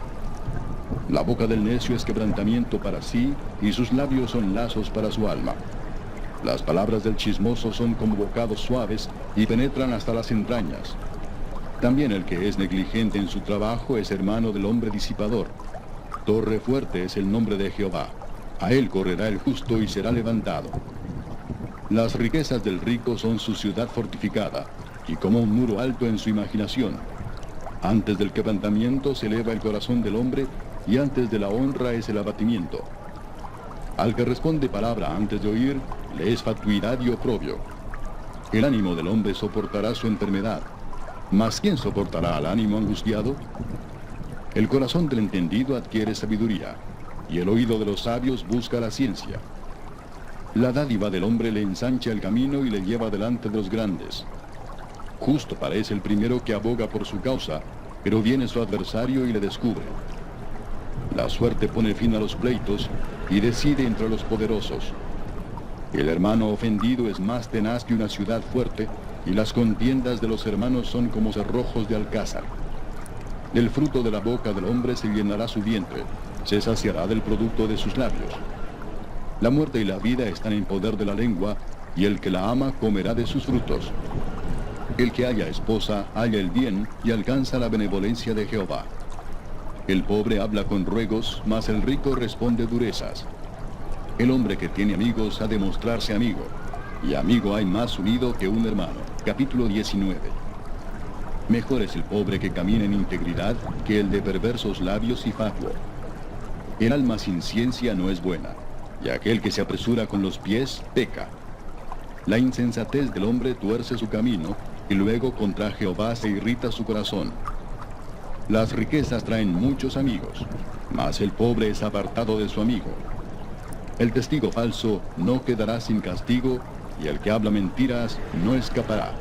La boca del necio es quebrantamiento para sí, y sus labios son lazos para su alma. Las palabras del chismoso son como bocados suaves, y penetran hasta las entrañas. También el que es negligente en su trabajo es hermano del hombre disipador. Torre fuerte es el nombre de Jehová. A él correrá el justo y será levantado. Las riquezas del rico son su ciudad fortificada, y como un muro alto en su imaginación. Antes del quebrantamiento se eleva el corazón del hombre, y antes de la honra es el abatimiento. Al que responde palabra antes de oír, le es fatuidad y oprobio. El ánimo del hombre soportará su enfermedad, mas ¿quién soportará al ánimo angustiado? El corazón del entendido adquiere sabiduría, y el oído de los sabios busca la ciencia. La dádiva del hombre le ensancha el camino y le lleva delante de los grandes. Justo parece el primero que aboga por su causa, pero viene su adversario y le descubre. La suerte pone fin a los pleitos y decide entre los poderosos. El hermano ofendido es más tenaz que una ciudad fuerte, y las contiendas de los hermanos son como cerrojos de alcázar. Del fruto de la boca del hombre se llenará su vientre, se saciará del producto de sus labios. La muerte y la vida están en poder de la lengua, y el que la ama comerá de sus frutos. El que halla esposa halla el bien y alcanza la benevolencia de Jehová. El pobre habla con ruegos, mas el rico responde durezas. El hombre que tiene amigos ha de mostrarse amigo, y amigo hay más unido que un hermano. Capítulo 19. Mejor es el pobre que camina en integridad que el de perversos labios y fatuo. El alma sin ciencia no es buena, y aquel que se apresura con los pies peca. La insensatez del hombre tuerce su camino, y luego contra Jehová se irrita su corazón. Las riquezas traen muchos amigos, mas el pobre es apartado de su amigo. El testigo falso no quedará sin castigo, y el que habla mentiras no escapará.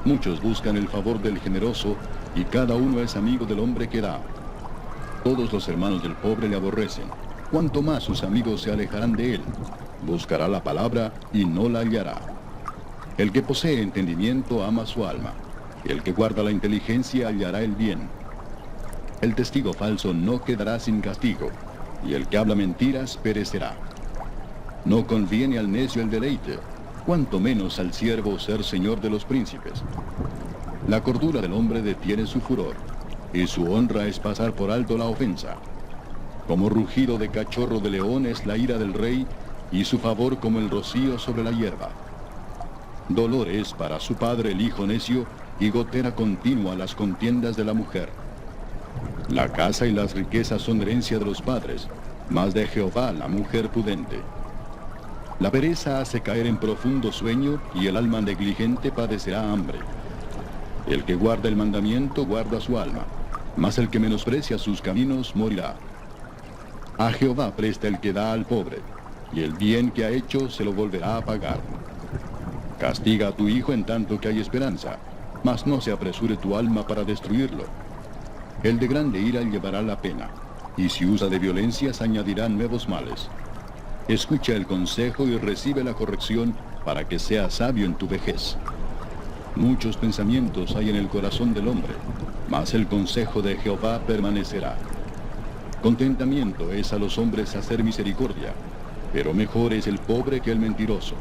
Muchos buscan el favor del generoso, y cada uno es amigo del hombre que da. Todos los hermanos del pobre le aborrecen, cuanto más sus amigos se alejarán de él. Buscará la palabra y no la hallará. El que posee entendimiento ama su alma, y el que guarda la inteligencia hallará el bien. El testigo falso no quedará sin castigo, y el que habla mentiras perecerá. No conviene al necio el deleite, cuanto menos al siervo ser señor de los príncipes. La cordura del hombre detiene su furor, y su honra es pasar por alto la ofensa. Como rugido de cachorro de león es la ira del rey, y su favor como el rocío sobre la hierba. Dolor es para su padre el hijo necio, y gotera continua las contiendas de la mujer. La casa y las riquezas son herencia de los padres, mas de Jehová la mujer prudente. La pereza hace caer en profundo sueño, y el alma negligente padecerá hambre. El que guarda el mandamiento guarda su alma, mas el que menosprecia sus caminos morirá. A Jehová presta el que da al pobre, y el bien que ha hecho se lo volverá a pagar. Castiga a tu hijo en tanto que hay esperanza, mas no se apresure tu alma para destruirlo. El de grande ira llevará la pena, y si usa de violencias añadirá nuevos males. Escucha el consejo y recibe la corrección para que seas sabio en tu vejez. Muchos pensamientos hay en el corazón del hombre, mas el consejo de Jehová permanecerá. Contentamiento es a los hombres hacer misericordia, pero mejor es el pobre que el mentiroso.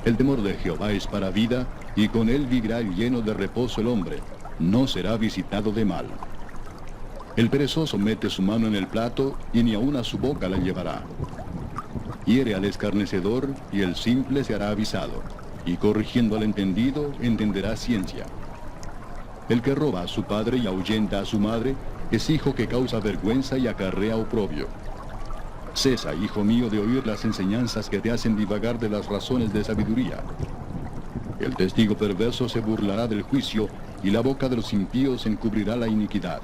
El temor de Jehová es para vida, y con él vivirá lleno de reposo el hombre, no será visitado de mal. El perezoso mete su mano en el plato, y ni aun a su boca la llevará. Hiere al escarnecedor, y el simple se hará avisado, y corrigiendo al entendido, entenderá ciencia. El que roba a su padre y ahuyenta a su madre, es hijo que causa vergüenza y acarrea oprobio. Cesa, hijo mío, de oír las enseñanzas que te hacen divagar de las razones de sabiduría. El testigo perverso se burlará del juicio, y la boca de los impíos encubrirá la iniquidad.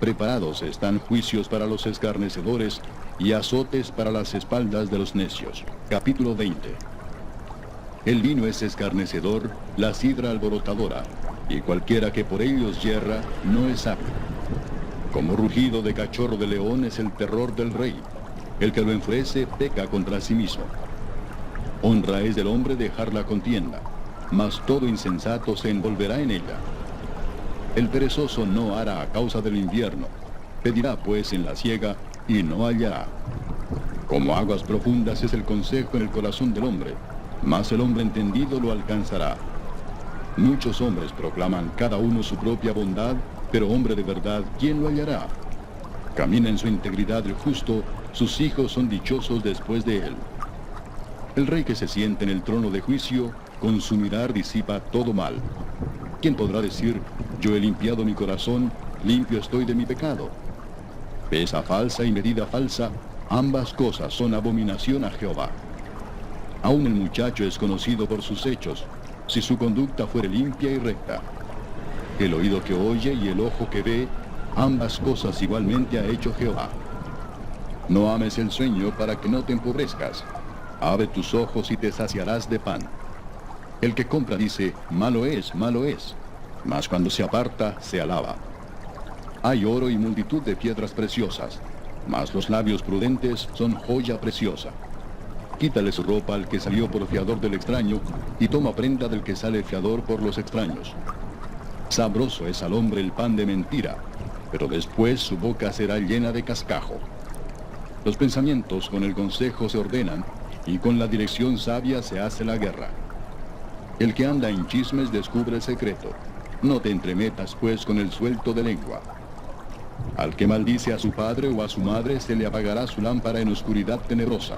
Preparados están juicios para los escarnecedores, y azotes para las espaldas de los necios. Capítulo 20. El vino es escarnecedor, la sidra alborotadora, y cualquiera que por ellos yerra, no es sabio. Como rugido de cachorro de león es el terror del rey. El que lo enfurece peca contra sí mismo. Honra es del hombre dejar la contienda, mas todo insensato se envolverá en ella. El perezoso no hará a causa del invierno, pedirá pues en la siega, y no hallará. Como aguas profundas es el consejo en el corazón del hombre, mas el hombre entendido lo alcanzará. Muchos hombres proclaman cada uno su propia bondad, pero hombre de verdad, ¿quién lo hallará? Camina en su integridad el justo, sus hijos son dichosos después de él. El rey que se siente en el trono de juicio, con su mirar disipa todo mal. ¿Quién podrá decir, yo he limpiado mi corazón, limpio estoy de mi pecado? Pesa falsa y medida falsa, ambas cosas son abominación a Jehová. Aún el muchacho es conocido por sus hechos, si su conducta fuere limpia y recta. El oído que oye y el ojo que ve, ambas cosas igualmente ha hecho Jehová. No ames el sueño para que no te empobrezcas. Abre tus ojos y te saciarás de pan. El que compra dice, malo es, mas cuando se aparta, se alaba. Hay oro y multitud de piedras preciosas, mas los labios prudentes son joya preciosa. Quítale su ropa al que salió por fiador del extraño, y toma prenda del que sale fiador por los extraños. Sabroso es al hombre el pan de mentira, pero después su boca será llena de cascajo. Los pensamientos con el consejo se ordenan, y con la dirección sabia se hace la guerra. El que anda en chismes descubre el secreto. No te entremetas pues con el suelto de lengua. Al que maldice a su padre o a su madre se le apagará su lámpara en oscuridad tenebrosa.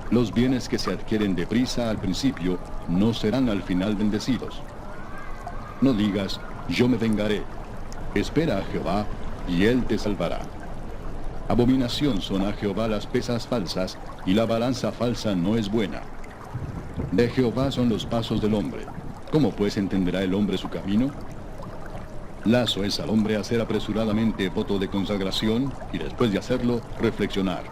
Los bienes que se adquieren deprisa al principio no serán al final bendecidos. No digas, yo me vengaré. Espera a Jehová, y él te salvará. Abominación son a Jehová las pesas falsas, y la balanza falsa no es buena. De Jehová son los pasos del hombre. ¿Cómo pues entenderá el hombre su camino? Lazo es al hombre hacer apresuradamente voto de consagración, y después de hacerlo, reflexionar.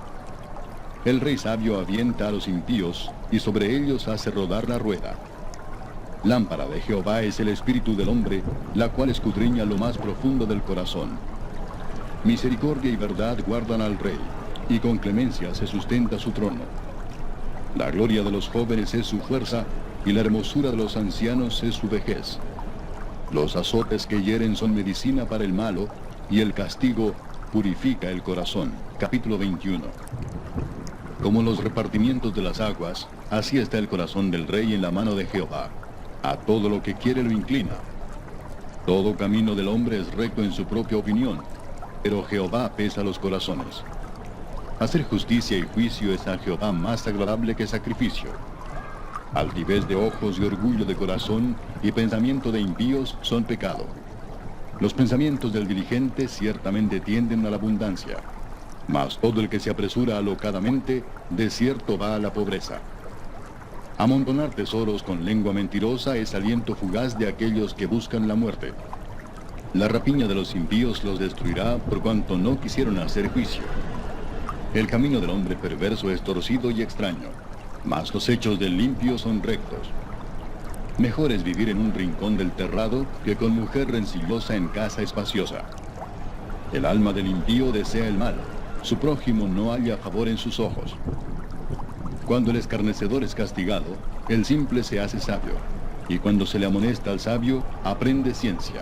El rey sabio avienta a los impíos, y sobre ellos hace rodar la rueda. Lámpara de Jehová es el espíritu del hombre, la cual escudriña lo más profundo del corazón. Misericordia y verdad guardan al rey, y con clemencia se sustenta su trono. La gloria de los jóvenes es su fuerza, y la hermosura de los ancianos es su vejez. Los azotes que hieren son medicina para el malo, y el castigo purifica el corazón. Capítulo 21. Como los repartimientos de las aguas, así está el corazón del rey en la mano de Jehová. A todo lo que quiere lo inclina. Todo camino del hombre es recto en su propia opinión, pero Jehová pesa los corazones. Hacer justicia y juicio es a Jehová más agradable que sacrificio. Altivez de ojos y orgullo de corazón y pensamiento de impíos son pecado. Los pensamientos del diligente ciertamente tienden a la abundancia, mas todo el que se apresura alocadamente, de cierto va a la pobreza. Amontonar tesoros con lengua mentirosa es aliento fugaz de aquellos que buscan la muerte. La rapiña de los impíos los destruirá por cuanto no quisieron hacer juicio. El camino del hombre perverso es torcido y extraño, mas los hechos del limpio son rectos. Mejor es vivir en un rincón del terrado que con mujer rencillosa en casa espaciosa. El alma del impío desea el mal, su prójimo no halla favor en sus ojos. Cuando el escarnecedor es castigado, el simple se hace sabio, y cuando se le amonesta al sabio, aprende ciencia.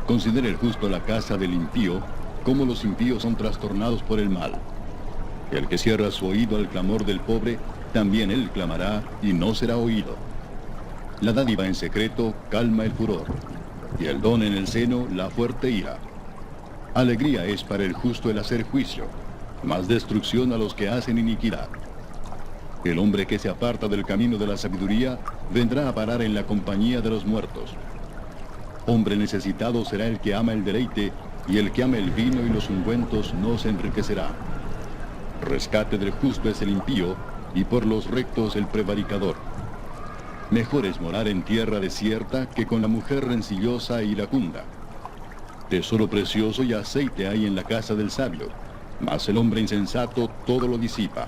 Considera el justo la casa del impío, como los impíos son trastornados por el mal. El que cierra su oído al clamor del pobre, también él clamará y no será oído. La dádiva en secreto calma el furor, y el don en el seno la fuerte ira. Alegría es para el justo el hacer juicio, mas destrucción a los que hacen iniquidad. El hombre que se aparta del camino de la sabiduría vendrá a parar en la compañía de los muertos. Hombre necesitado será el que ama el deleite, y el que ama el vino y los ungüentos no se enriquecerá. Rescate del justo es el impío, y por los rectos el prevaricador. Mejor es morar en tierra desierta que con la mujer rencillosa e iracunda. Tesoro precioso y aceite hay en la casa del sabio, mas el hombre insensato todo lo disipa.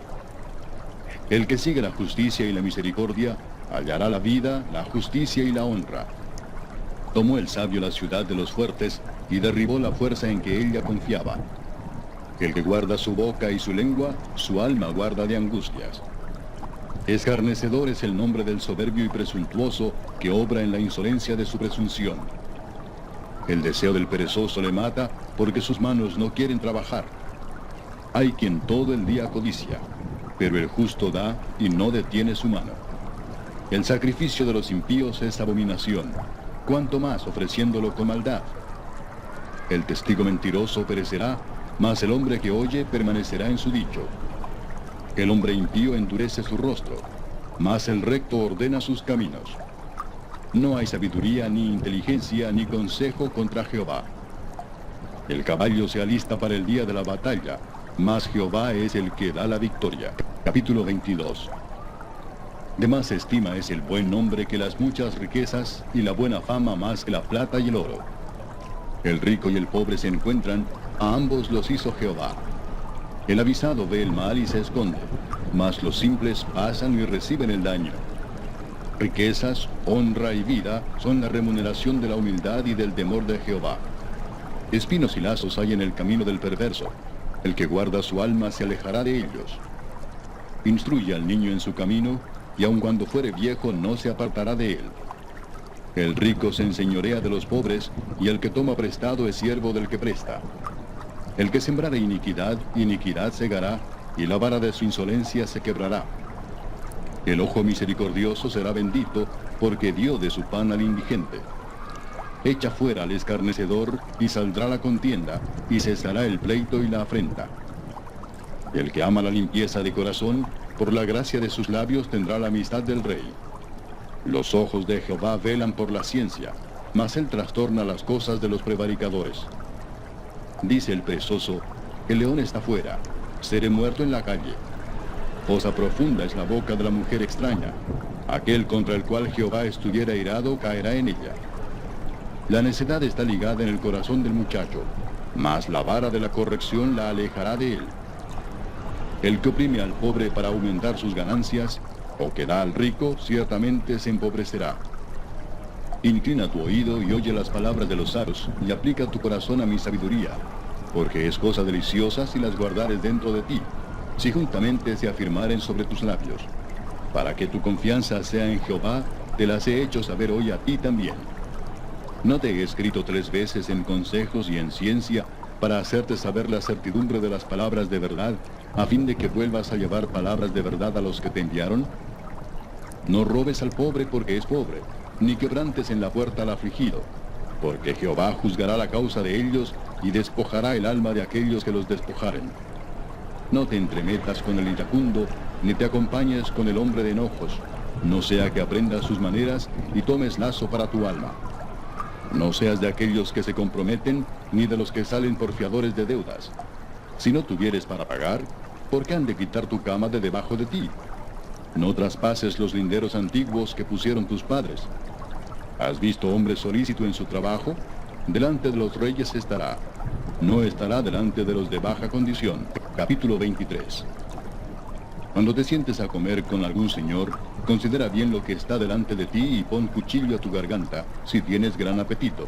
El que sigue la justicia y la misericordia hallará la vida, la justicia y la honra. Tomó el sabio la ciudad de los fuertes y derribó la fuerza en que ella confiaba. El que guarda su boca y su lengua, su alma guarda de angustias. Escarnecedor es el nombre del soberbio y presuntuoso que obra en la insolencia de su presunción. El deseo del perezoso le mata porque sus manos no quieren trabajar. Hay quien todo el día codicia, pero el justo da y no detiene su mano. El sacrificio de los impíos es abominación, cuanto más ofreciéndolo con maldad. El testigo mentiroso perecerá, mas el hombre que oye permanecerá en su dicho. El hombre impío endurece su rostro, mas el recto ordena sus caminos. No hay sabiduría, ni inteligencia, ni consejo contra Jehová. El caballo se alista para el día de la batalla, mas Jehová es el que da la victoria. Capítulo 22. De más estima es el buen nombre que las muchas riquezas, y la buena fama más que la plata y el oro. El rico y el pobre se encuentran, a ambos los hizo Jehová. El avisado ve el mal y se esconde, mas los simples pasan y reciben el daño. Riquezas, honra y vida son la remuneración de la humildad y del temor de Jehová. Espinos y lazos hay en el camino del perverso. El que guarda su alma se alejará de ellos. Instruye al niño en su camino, y aun cuando fuere viejo no se apartará de él. El rico se enseñorea de los pobres, y el que toma prestado es siervo del que presta. El que sembrare iniquidad, iniquidad segará, y la vara de su insolencia se quebrará. El ojo misericordioso será bendito, porque dio de su pan al indigente. Echa fuera al escarnecedor, y saldrá la contienda, y cesará el pleito y la afrenta. El que ama la limpieza de corazón, por la gracia de sus labios tendrá la amistad del rey. Los ojos de Jehová velan por la ciencia, mas él trastorna las cosas de los prevaricadores. Dice el perezoso, el león está fuera, seré muerto en la calle. Fosa profunda es la boca de la mujer extraña. Aquel contra el cual Jehová estuviera airado caerá en ella. La necedad está ligada en el corazón del muchacho, mas la vara de la corrección la alejará de él. El que oprime al pobre para aumentar sus ganancias, o que da al rico, ciertamente se empobrecerá. Inclina tu oído y oye las palabras de los sabios, y aplica tu corazón a mi sabiduría, porque es cosa deliciosa si las guardares dentro de ti, si juntamente se afirmaren sobre tus labios. Para que tu confianza sea en Jehová, te las he hecho saber hoy a ti también. No te he escrito 3 veces en consejos y en ciencia, para hacerte saber la certidumbre de las palabras de verdad, a fin de que vuelvas a llevar palabras de verdad a los que te enviaron. No robes al pobre porque es pobre, ni quebrantes en la puerta al afligido. porque Jehová juzgará la causa de ellos y despojará el alma de aquellos que los despojaren. No te entremetas con el iracundo, ni te acompañes con el hombre de enojos, no sea que aprendas sus maneras y tomes lazo para tu alma. No seas de aquellos que se comprometen, ni de los que salen por fiadores de deudas. Si no tuvieres para pagar, ¿por qué han de quitar tu cama de debajo de ti? No traspases los linderos antiguos que pusieron tus padres. ¿Has visto hombre solícito en su trabajo? Delante de los reyes estará. No estará delante de los de baja condición. Capítulo 23. Cuando te sientes a comer con algún señor, considera bien lo que está delante de ti y pon cuchillo a tu garganta, si tienes gran apetito.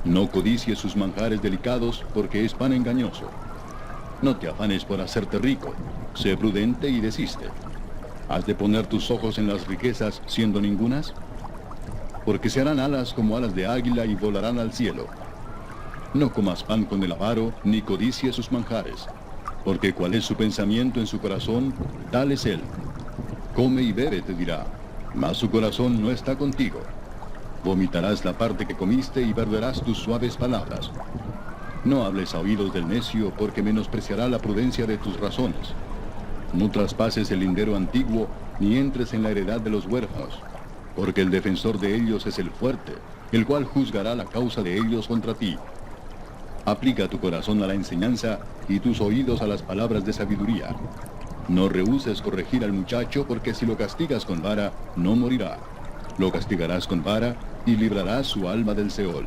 No codicies sus manjares delicados, porque es pan engañoso. No te afanes por hacerte rico, sé prudente y desiste. ¿Has de poner tus ojos en las riquezas, siendo ningunas? Porque se harán alas como alas de águila y volarán al cielo. No comas pan con el avaro, ni codicies sus manjares, porque cuál es su pensamiento en su corazón, tal es él. Come y bebe, te dirá, mas su corazón no está contigo. Vomitarás la parte que comiste y perderás tus suaves palabras. No hables a oídos del necio, porque menospreciará la prudencia de tus razones. No traspases el lindero antiguo, ni entres en la heredad de los huérfanos, porque el defensor de ellos es el fuerte, el cual juzgará la causa de ellos contra ti. Aplica tu corazón a la enseñanza y tus oídos a las palabras de sabiduría. No rehuses corregir al muchacho, porque si lo castigas con vara, no morirá. Lo castigarás con vara y librarás su alma del Seol.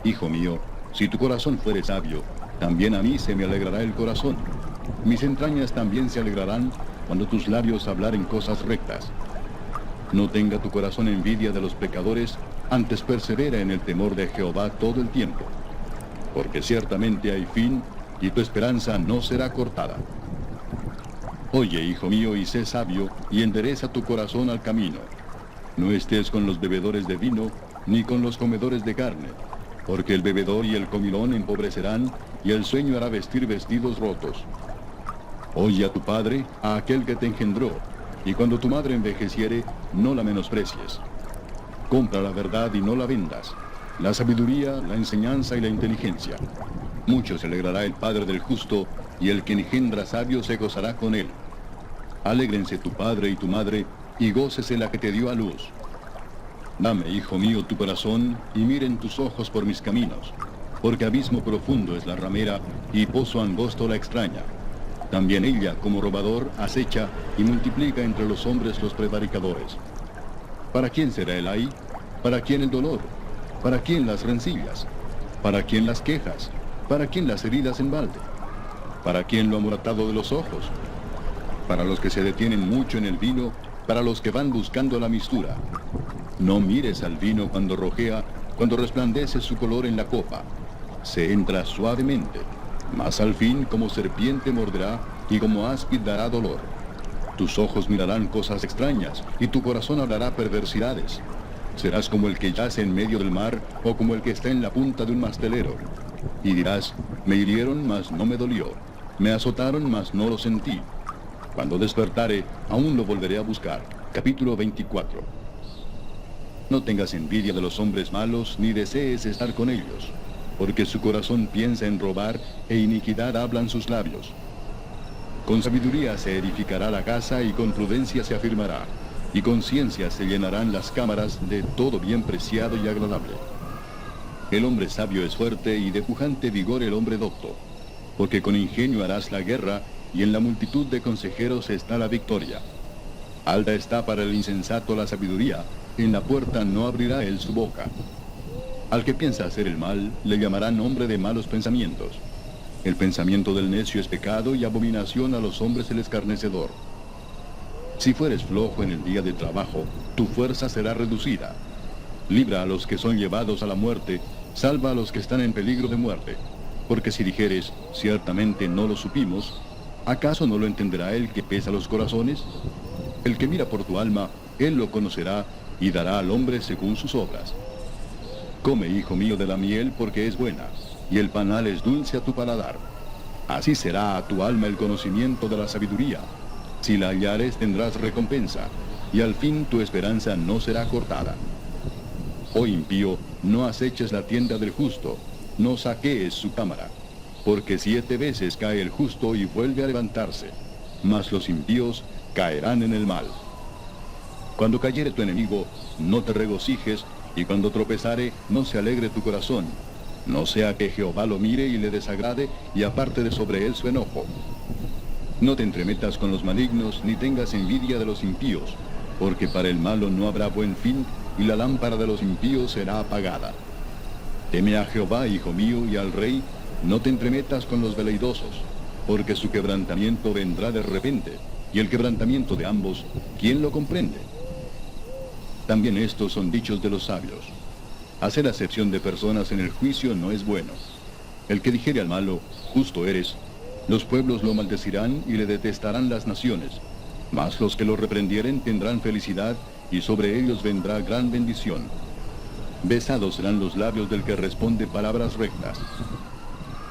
Hijo mío, si tu corazón fuere sabio, también a mí se me alegrará el corazón. Mis entrañas también se alegrarán cuando tus labios hablaren cosas rectas. No tenga tu corazón envidia de los pecadores, antes persevera en el temor de Jehová todo el tiempo. Porque ciertamente hay fin, y tu esperanza no será cortada. Oye, hijo mío, y sé sabio, y endereza tu corazón al camino. No estés con los bebedores de vino, ni con los comedores de carne, porque el bebedor y el comilón empobrecerán, y el sueño hará vestir vestidos rotos. Oye a tu padre, a aquel que te engendró, y cuando tu madre envejeciere, no la menosprecies. Compra la verdad y no la vendas, la sabiduría, la enseñanza y la inteligencia. Mucho se alegrará el padre del justo, y el que engendra sabio se gozará con él. Alégrense tu padre y tu madre, y gócese la que te dio a luz. Dame, hijo mío, tu corazón, y miren tus ojos por mis caminos, porque abismo profundo es la ramera, y pozo angosto la extraña. También ella, como robador, acecha y multiplica entre los hombres los prevaricadores. ¿Para quién será el ay? ¿Para quién el dolor? ¿Para quién las rencillas? ¿Para quién las quejas? ¿Para quién las heridas en balde? ¿Para quién lo amoratado de los ojos? Para los que se detienen mucho en el vino, para los que van buscando la mistura. No mires al vino cuando rojea, cuando resplandece su color en la copa. Se entra suavemente, mas al fin como serpiente morderá y como áspid dará dolor. Tus ojos mirarán cosas extrañas y tu corazón hablará perversidades. Serás como el que yace en medio del mar o como el que está en la punta de un mastelero. Y dirás, me hirieron, mas no me dolió. Me azotaron, mas no lo sentí. Cuando despertare, aún lo volveré a buscar. Capítulo 24. No tengas envidia de los hombres malos, ni desees estar con ellos, porque su corazón piensa en robar, e iniquidad hablan sus labios. Con sabiduría se edificará la casa, y con prudencia se afirmará, y con ciencia se llenarán las cámaras de todo bien preciado y agradable. El hombre sabio es fuerte, y de pujante vigor el hombre docto, porque con ingenio harás la guerra, y en la multitud de consejeros está la victoria. Alta está para el insensato la sabiduría, en la puerta no abrirá él su boca. Al que piensa hacer el mal, le llamarán hombre de malos pensamientos. El pensamiento del necio es pecado, y abominación a los hombres el escarnecedor. Si fueres flojo en el día de trabajo, tu fuerza será reducida. Libra a los que son llevados a la muerte, salva a los que están en peligro de muerte. Porque si dijeres, ciertamente no lo supimos, ¿acaso no lo entenderá el que pesa los corazones? El que mira por tu alma, él lo conocerá, y dará al hombre según sus obras. Come, hijo mío, de la miel, porque es buena, y el panal es dulce a tu paladar. Así será a tu alma el conocimiento de la sabiduría. Si la hallares, tendrás recompensa, y al fin tu esperanza no será cortada. Oh impío, no aceches la tienda del justo, no saquees su cámara, porque 7 veces cae el justo y vuelve a levantarse, mas los impíos caerán en el mal. Cuando cayere tu enemigo, no te regocijes, y cuando tropezare, no se alegre tu corazón, no sea que Jehová lo mire y le desagrade, y aparte de sobre él su enojo. No te entremetas con los malignos, ni tengas envidia de los impíos, porque para el malo no habrá buen fin, y la lámpara de los impíos será apagada. Teme a Jehová, hijo mío, y al rey, no te entremetas con los veleidosos, porque su quebrantamiento vendrá de repente, y el quebrantamiento de ambos, ¿quién lo comprende? También estos son dichos de los sabios. Hacer acepción de personas en el juicio no es bueno. El que dijere al malo, justo eres, los pueblos lo maldecirán y le detestarán las naciones, mas los que lo reprendieren tendrán felicidad, y sobre ellos vendrá gran bendición. Besados serán los labios del que responde palabras rectas.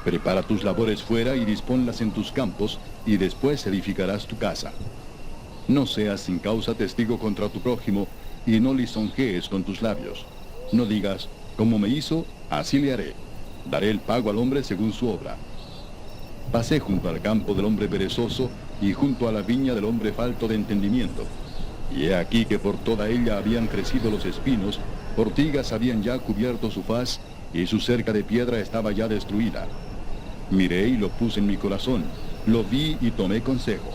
Prepara tus labores fuera y disponlas en tus campos, y después edificarás tu casa. No seas sin causa testigo contra tu prójimo, y no lisonjees con tus labios. No digas, como me hizo, así le haré. Daré el pago al hombre según su obra. Pasé junto al campo del hombre perezoso, y junto a la viña del hombre falto de entendimiento. Y he aquí que por toda ella habían crecido los espinos, ortigas habían ya cubierto su faz, y su cerca de piedra estaba ya destruida. Miré y lo puse en mi corazón, lo vi y tomé consejo.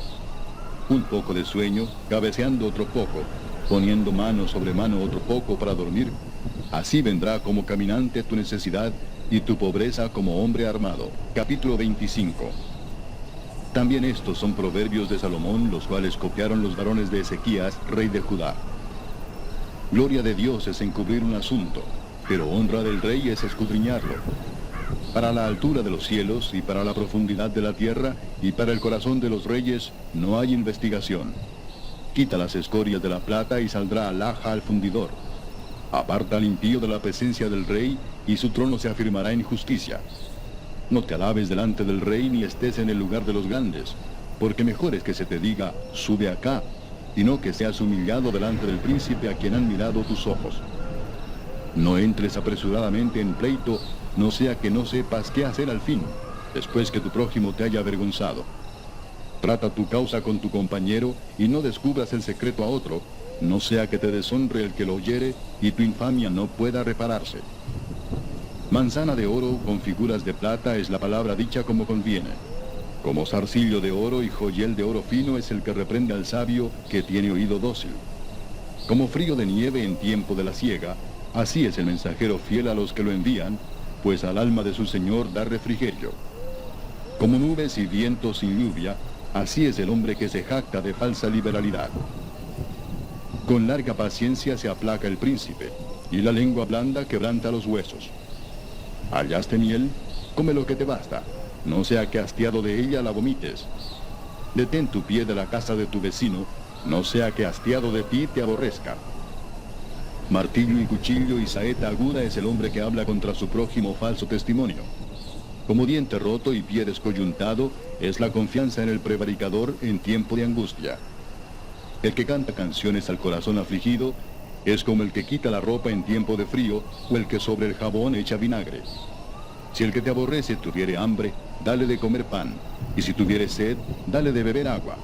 Un poco de sueño, cabeceando otro poco, poniendo mano sobre mano otro poco para dormir. Así vendrá como caminante tu necesidad, y tu pobreza como hombre armado. Capítulo 25. También estos son proverbios de Salomón, los cuales copiaron los varones de Ezequías, rey de Judá. Gloria de Dios es encubrir un asunto, pero honra del rey es escudriñarlo. Para la altura de los cielos, y para la profundidad de la tierra, y para el corazón de los reyes, no hay investigación. Quita las escorias de la plata, y saldrá alhaja al fundidor. Aparta al impío de la presencia del rey, y su trono se afirmará en justicia. No te alabes delante del rey, ni estés en el lugar de los grandes, porque mejor es que se te diga, sube acá, y no que seas humillado delante del príncipe a quien han mirado tus ojos. No entres apresuradamente en pleito, no sea que no sepas qué hacer al fin, después que tu prójimo te haya avergonzado. Trata tu causa con tu compañero, y no descubras el secreto a otro, no sea que te deshonre el que lo oyere, y tu infamia no pueda repararse. Manzana de oro con figuras de plata es la palabra dicha como conviene. Como zarcillo de oro y joyel de oro fino es el que reprende al sabio que tiene oído dócil. Como frío de nieve en tiempo de la siega, así es el mensajero fiel a los que lo envían, pues al alma de su señor da refrigerio. Como nubes y vientos sin lluvia, así es el hombre que se jacta de falsa liberalidad. Con larga paciencia se aplaca el príncipe, y la lengua blanda quebranta los huesos. Hallaste miel, come lo que te basta, no sea que hastiado de ella la vomites. Detén tu pie de la casa de tu vecino, no sea que hastiado de ti te aborrezca. Martillo y cuchillo y saeta aguda es el hombre que habla contra su prójimo falso testimonio. Como diente roto y pie descoyuntado es la confianza en el prevaricador en tiempo de angustia. El que canta canciones al corazón afligido es como el que quita la ropa en tiempo de frío, o el que sobre el jabón echa vinagre. Si el que te aborrece tuviere hambre, dale de comer pan, y si tuviere sed, dale de beber agua,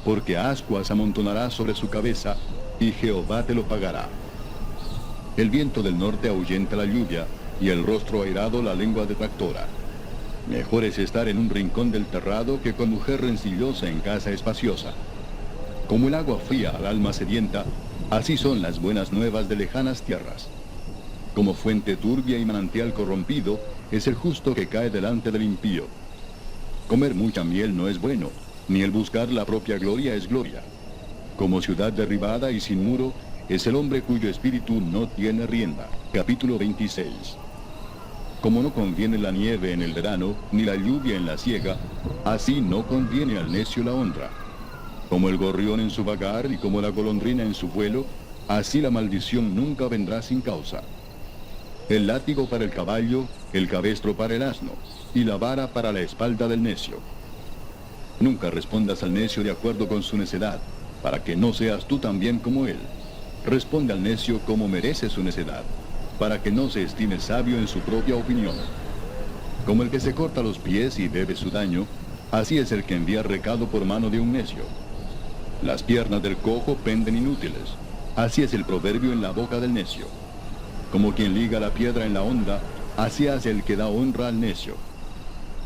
porque ascuas amontonará sobre su cabeza, y Jehová te lo pagará. El viento del norte ahuyenta la lluvia, y el rostro airado la lengua detractora. Mejor es estar en un rincón del terrado que con mujer rencillosa en casa espaciosa. Como el agua fría al alma sedienta, así son las buenas nuevas de lejanas tierras. Como fuente turbia y manantial corrompido, es el justo que cae delante del impío. Comer mucha miel no es bueno, ni el buscar la propia gloria es gloria. Como ciudad derribada y sin muro, es el hombre cuyo espíritu no tiene rienda. Capítulo 26. Como no conviene la nieve en el verano, ni la lluvia en la siega, así no conviene al necio la honra. Como el gorrión en su vagar y como la golondrina en su vuelo, así la maldición nunca vendrá sin causa. El látigo para el caballo, el cabestro para el asno, y la vara para la espalda del necio. Nunca respondas al necio de acuerdo con su necedad, para que no seas tú también como él. Responde al necio como merece su necedad, para que no se estime sabio en su propia opinión. Como el que se corta los pies y bebe su daño, así es el que envía recado por mano de un necio. Las piernas del cojo penden inútiles, así es el proverbio en la boca del necio. Como quien liga la piedra en la honda, así hace el que da honra al necio.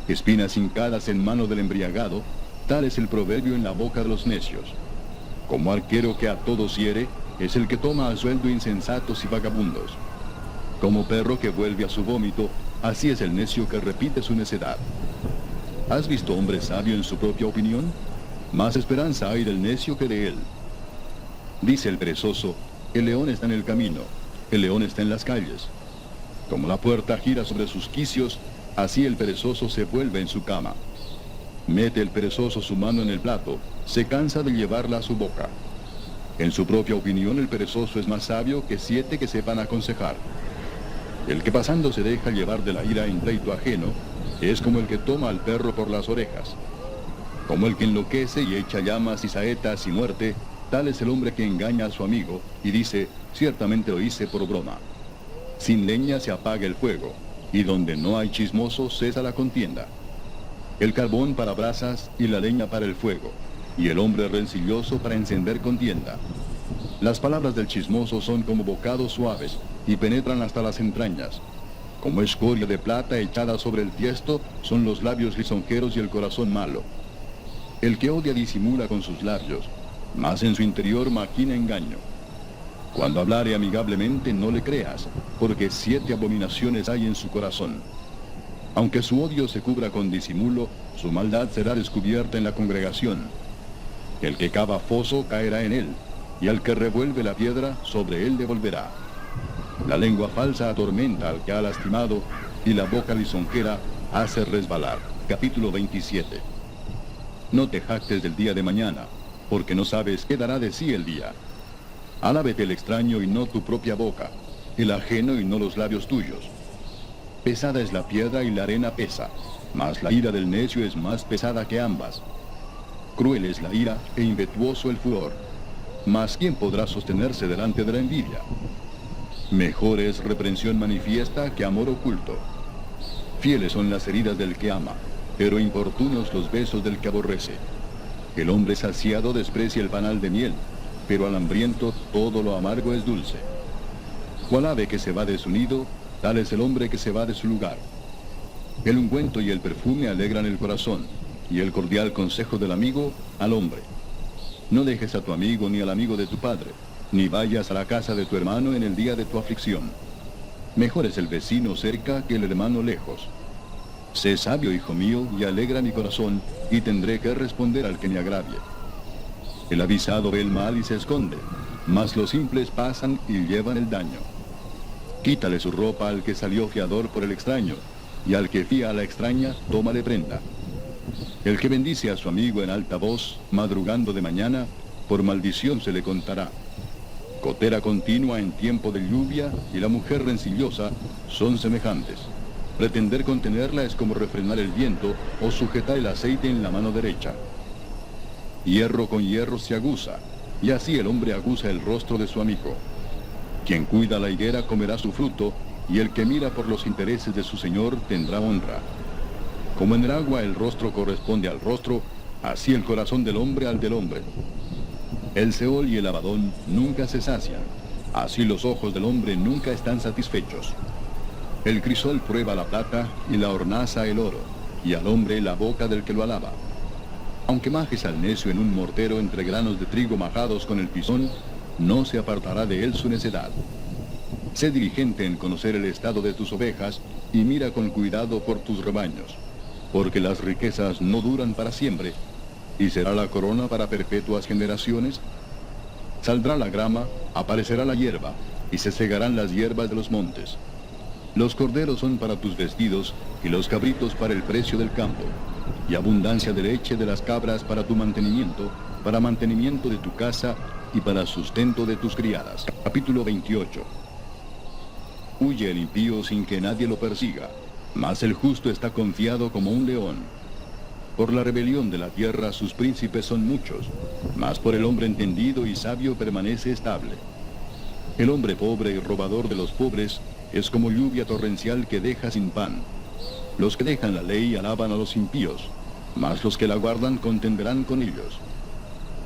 Espinas hincadas en mano del embriagado, tal es el proverbio en la boca de los necios. Como arquero que a todos hiere, es el que toma a sueldo insensatos y vagabundos. Como perro que vuelve a su vómito, así es el necio que repite su necedad. ¿Has visto hombre sabio en su propia opinión? Más esperanza hay del necio que de él. Dice el perezoso, el león está en el camino, el león está en las calles. Como la puerta gira sobre sus quicios, así el perezoso se vuelve en su cama. Mete el perezoso su mano en el plato, se cansa de llevarla a su boca. En su propia opinión el perezoso es más sabio que 7 que sepan aconsejar. El que pasando se deja llevar de la ira en pleito ajeno, es como el que toma al perro por las orejas. Como el que enloquece y echa llamas y saetas y muerte, tal es el hombre que engaña a su amigo y dice, ciertamente lo hice por broma. Sin leña se apaga el fuego, y donde no hay chismoso cesa la contienda. El carbón para brasas y la leña para el fuego, y el hombre rencilloso para encender contienda. Las palabras del chismoso son como bocados suaves, y penetran hasta las entrañas. Como escoria de plata echada sobre el tiesto, son los labios lisonjeros y el corazón malo. El que odia disimula con sus labios, mas en su interior maquina engaño. Cuando hablare amigablemente no le creas, porque 7 abominaciones hay en su corazón. Aunque su odio se cubra con disimulo, su maldad será descubierta en la congregación. El que cava foso caerá en él, y al que revuelve la piedra, sobre él devolverá. La lengua falsa atormenta al que ha lastimado, y la boca lisonjera hace resbalar. Capítulo 27. No te jactes del día de mañana, porque no sabes qué dará de sí el día. Alábete el extraño y no tu propia boca, el ajeno y no los labios tuyos. Pesada es la piedra y la arena pesa, mas la ira del necio es más pesada que ambas. Cruel es la ira e impetuoso el furor, mas ¿quién podrá sostenerse delante de la envidia? Mejor es reprensión manifiesta que amor oculto. Fieles son las heridas del que ama, pero importunos los besos del que aborrece. El hombre saciado desprecia el panal de miel, pero al hambriento todo lo amargo es dulce. Cual ave que se va de su nido, tal es el hombre que se va de su lugar. El ungüento y el perfume alegran el corazón, y el cordial consejo del amigo al hombre. No dejes a tu amigo ni al amigo de tu padre, ni vayas a la casa de tu hermano en el día de tu aflicción. Mejor es el vecino cerca que el hermano lejos. Sé sabio, hijo mío, y alegra mi corazón, y tendré que responder al que me agravie. El avisado ve el mal y se esconde, mas los simples pasan y llevan el daño. Quítale su ropa al que salió fiador por el extraño, y al que fía a la extraña, tómale prenda. El que bendice a su amigo en alta voz, madrugando de mañana, por maldición se le contará. Gotera continua en tiempo de lluvia y la mujer rencillosa son semejantes. Pretender contenerla es como refrenar el viento o sujetar el aceite en la mano derecha. Hierro con hierro se aguza, y así el hombre aguza el rostro de su amigo. Quien cuida la higuera comerá su fruto, y el que mira por los intereses de su señor tendrá honra. Como en el agua el rostro corresponde al rostro, así el corazón del hombre al del hombre. El Seol y el Abadón nunca se sacian, así los ojos del hombre nunca están satisfechos. El crisol prueba la plata y la hornaza el oro, y al hombre la boca del que lo alaba. Aunque majes al necio en un mortero entre granos de trigo majados con el pisón, no se apartará de él su necedad. Sé diligente en conocer el estado de tus ovejas, y mira con cuidado por tus rebaños, porque las riquezas no duran para siempre, y será la corona para perpetuas generaciones. Saldrá la grama, aparecerá la hierba, y se segarán las hierbas de los montes. Los corderos son para tus vestidos, y los cabritos para el precio del campo, y abundancia de leche de las cabras para tu mantenimiento, para mantenimiento de tu casa, y para sustento de tus criadas. Capítulo 28. Huye el impío sin que nadie lo persiga, mas el justo está confiado como un león. Por la rebelión de la tierra sus príncipes son muchos, mas por el hombre entendido y sabio permanece estable. El hombre pobre y robador de los pobres es como lluvia torrencial que deja sin pan. Los que dejan la ley alaban a los impíos, mas los que la guardan contenderán con ellos.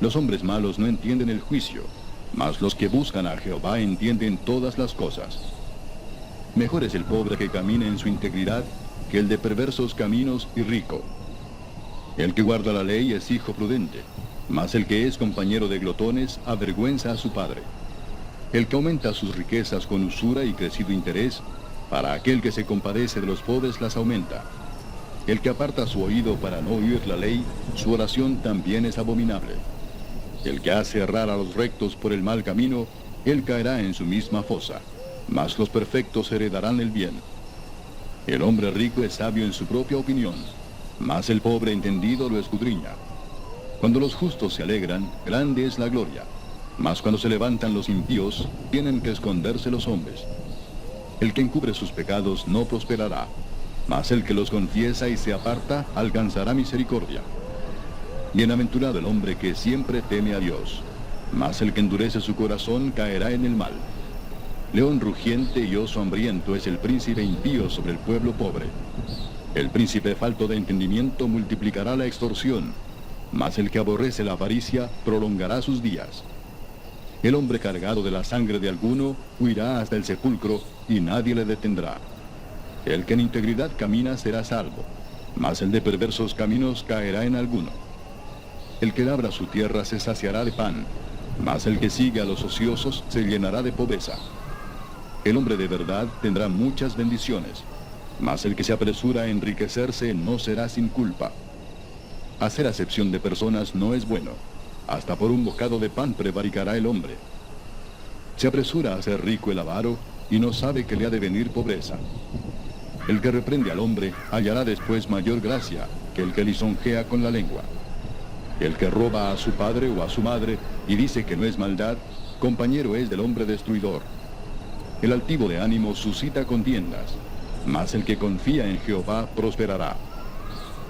Los hombres malos no entienden el juicio, mas los que buscan a Jehová entienden todas las cosas. Mejor es el pobre que camina en su integridad que el de perversos caminos y rico. El que guarda la ley es hijo prudente, mas el que es compañero de glotones avergüenza a su padre. El que aumenta sus riquezas con usura y crecido interés, para aquel que se compadece de los pobres las aumenta. El que aparta su oído para no oír la ley, su oración también es abominable. El que hace errar a los rectos por el mal camino, él caerá en su misma fosa, mas los perfectos heredarán el bien. El hombre rico es sabio en su propia opinión, mas el pobre entendido lo escudriña. Cuando los justos se alegran, grande es la gloria, mas cuando se levantan los impíos, tienen que esconderse los hombres. El que encubre sus pecados no prosperará, mas el que los confiesa y se aparta alcanzará misericordia. Bienaventurado el hombre que siempre teme a Dios, mas el que endurece su corazón caerá en el mal. León rugiente y oso hambriento es el príncipe impío sobre el pueblo pobre. El príncipe falto de entendimiento multiplicará la extorsión, mas el que aborrece la avaricia prolongará sus días. El hombre cargado de la sangre de alguno huirá hasta el sepulcro y nadie le detendrá. El que en integridad camina será salvo, mas el de perversos caminos caerá en alguno. El que labra su tierra se saciará de pan, mas el que sigue a los ociosos se llenará de pobreza. El hombre de verdad tendrá muchas bendiciones, mas el que se apresura a enriquecerse no será sin culpa. Hacer acepción de personas no es bueno, hasta por un bocado de pan prevaricará el hombre. Se apresura a ser rico el avaro y no sabe que le ha de venir pobreza. El que reprende al hombre hallará después mayor gracia que el que lisonjea con la lengua. El que roba a su padre o a su madre y dice que no es maldad, compañero es del hombre destruidor. El altivo de ánimo suscita contiendas, mas el que confía en Jehová prosperará.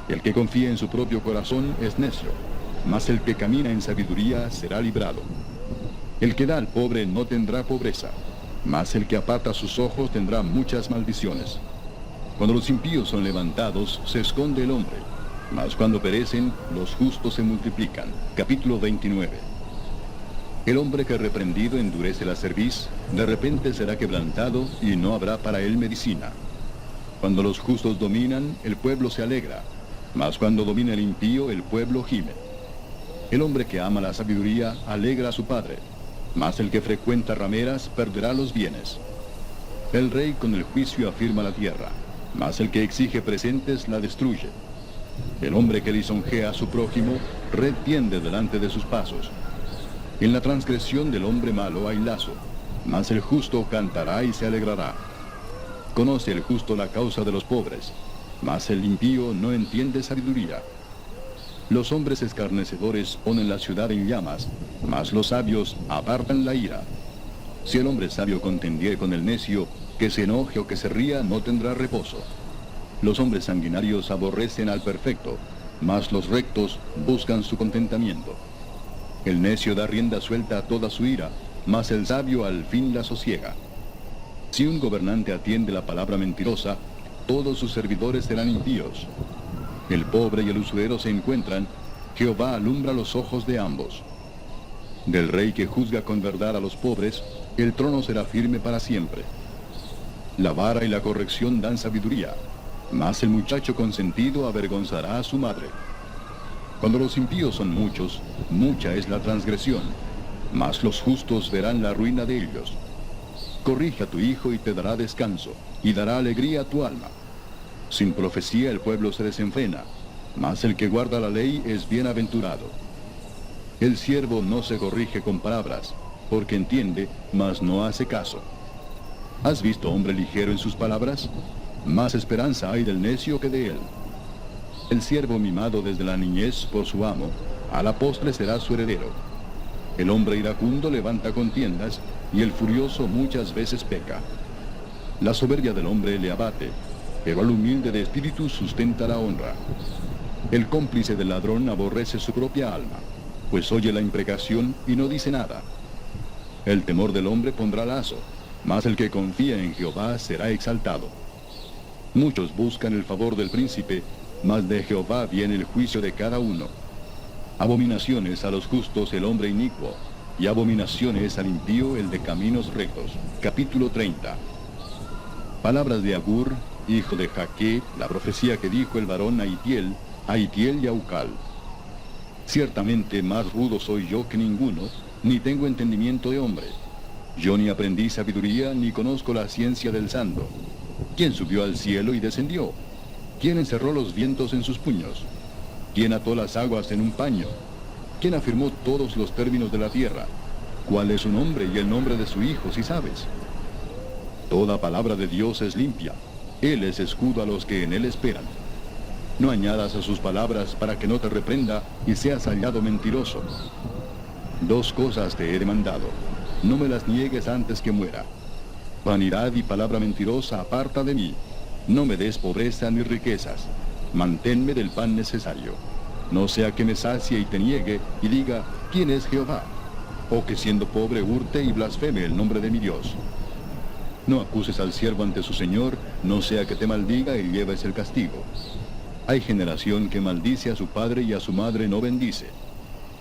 El que confía en su propio corazón es necio, mas el que camina en sabiduría será librado. El que da al pobre no tendrá pobreza, mas el que aparta sus ojos tendrá muchas maldiciones. Cuando los impíos son levantados, se esconde el hombre, mas cuando perecen, los justos se multiplican. Capítulo 29. El hombre que reprendido endurece la cerviz, de repente será quebrantado y no habrá para él medicina. Cuando los justos dominan, el pueblo se alegra, mas cuando domina el impío, el pueblo gime. El hombre que ama la sabiduría alegra a su padre, mas el que frecuenta rameras perderá los bienes. El rey con el juicio afirma la tierra, mas el que exige presentes la destruye. El hombre que lisonjea a su prójimo, red tiende delante de sus pasos. En la transgresión del hombre malo hay lazo, mas el justo cantará y se alegrará. Conoce el justo la causa de los pobres, mas el impío no entiende sabiduría. Los hombres escarnecedores ponen la ciudad en llamas, mas los sabios apartan la ira. Si el hombre sabio contendiere con el necio, que se enoje o que se ría no tendrá reposo. Los hombres sanguinarios aborrecen al perfecto, mas los rectos buscan su contentamiento. El necio da rienda suelta a toda su ira, mas el sabio al fin la sosiega. Si un gobernante atiende la palabra mentirosa, todos sus servidores serán impíos. El pobre y el usurero se encuentran, Jehová alumbra los ojos de ambos. Del rey que juzga con verdad a los pobres, el trono será firme para siempre. La vara y la corrección dan sabiduría, mas el muchacho consentido avergonzará a su madre. Cuando los impíos son muchos, mucha es la transgresión, mas los justos verán la ruina de ellos. Corrige a tu hijo y te dará descanso, y dará alegría a tu alma. Sin profecía el pueblo se desenfrena, mas el que guarda la ley es bienaventurado. El siervo no se corrige con palabras, porque entiende, mas no hace caso. ¿Has visto hombre ligero en sus palabras? Más esperanza hay del necio que de él. El siervo mimado desde la niñez por su amo, a la postre será su heredero. El hombre iracundo levanta contiendas, y el furioso muchas veces peca. La soberbia del hombre le abate, pero al humilde de espíritu sustenta la honra. El cómplice del ladrón aborrece su propia alma, pues oye la imprecación y no dice nada. El temor del hombre pondrá lazo, mas el que confía en Jehová será exaltado. Muchos buscan el favor del príncipe, mas de Jehová viene el juicio de cada uno. Abominaciones a los justos el hombre inicuo, y abominaciones al impío el de caminos rectos. Capítulo 30. Palabras de Agur, hijo de Jaque, la profecía que dijo el varón a Itiel y a Ucal. Ciertamente más rudo soy yo que ninguno, ni tengo entendimiento de hombre. Yo ni aprendí sabiduría, ni conozco la ciencia del santo. ¿Quién subió al cielo y descendió? ¿Quién encerró los vientos en sus puños? ¿Quién ató las aguas en un paño? ¿Quién afirmó todos los términos de la tierra? ¿Cuál es su nombre y el nombre de su hijo, si sabes? Toda palabra de Dios es limpia. Él es escudo a los que en él esperan. No añadas a sus palabras para que no te reprenda y seas hallado mentiroso. 2 cosas te he demandado. No me las niegues antes que muera. Vanidad y palabra mentirosa aparta de mí. No me des pobreza ni riquezas. Manténme del pan necesario. No sea que me sacie y te niegue y diga, ¿quién es Jehová? O que siendo pobre hurte y blasfeme el nombre de mi Dios. No acuses al siervo ante su señor, no sea que te maldiga y lleves el castigo. Hay generación que maldice a su padre y a su madre no bendice.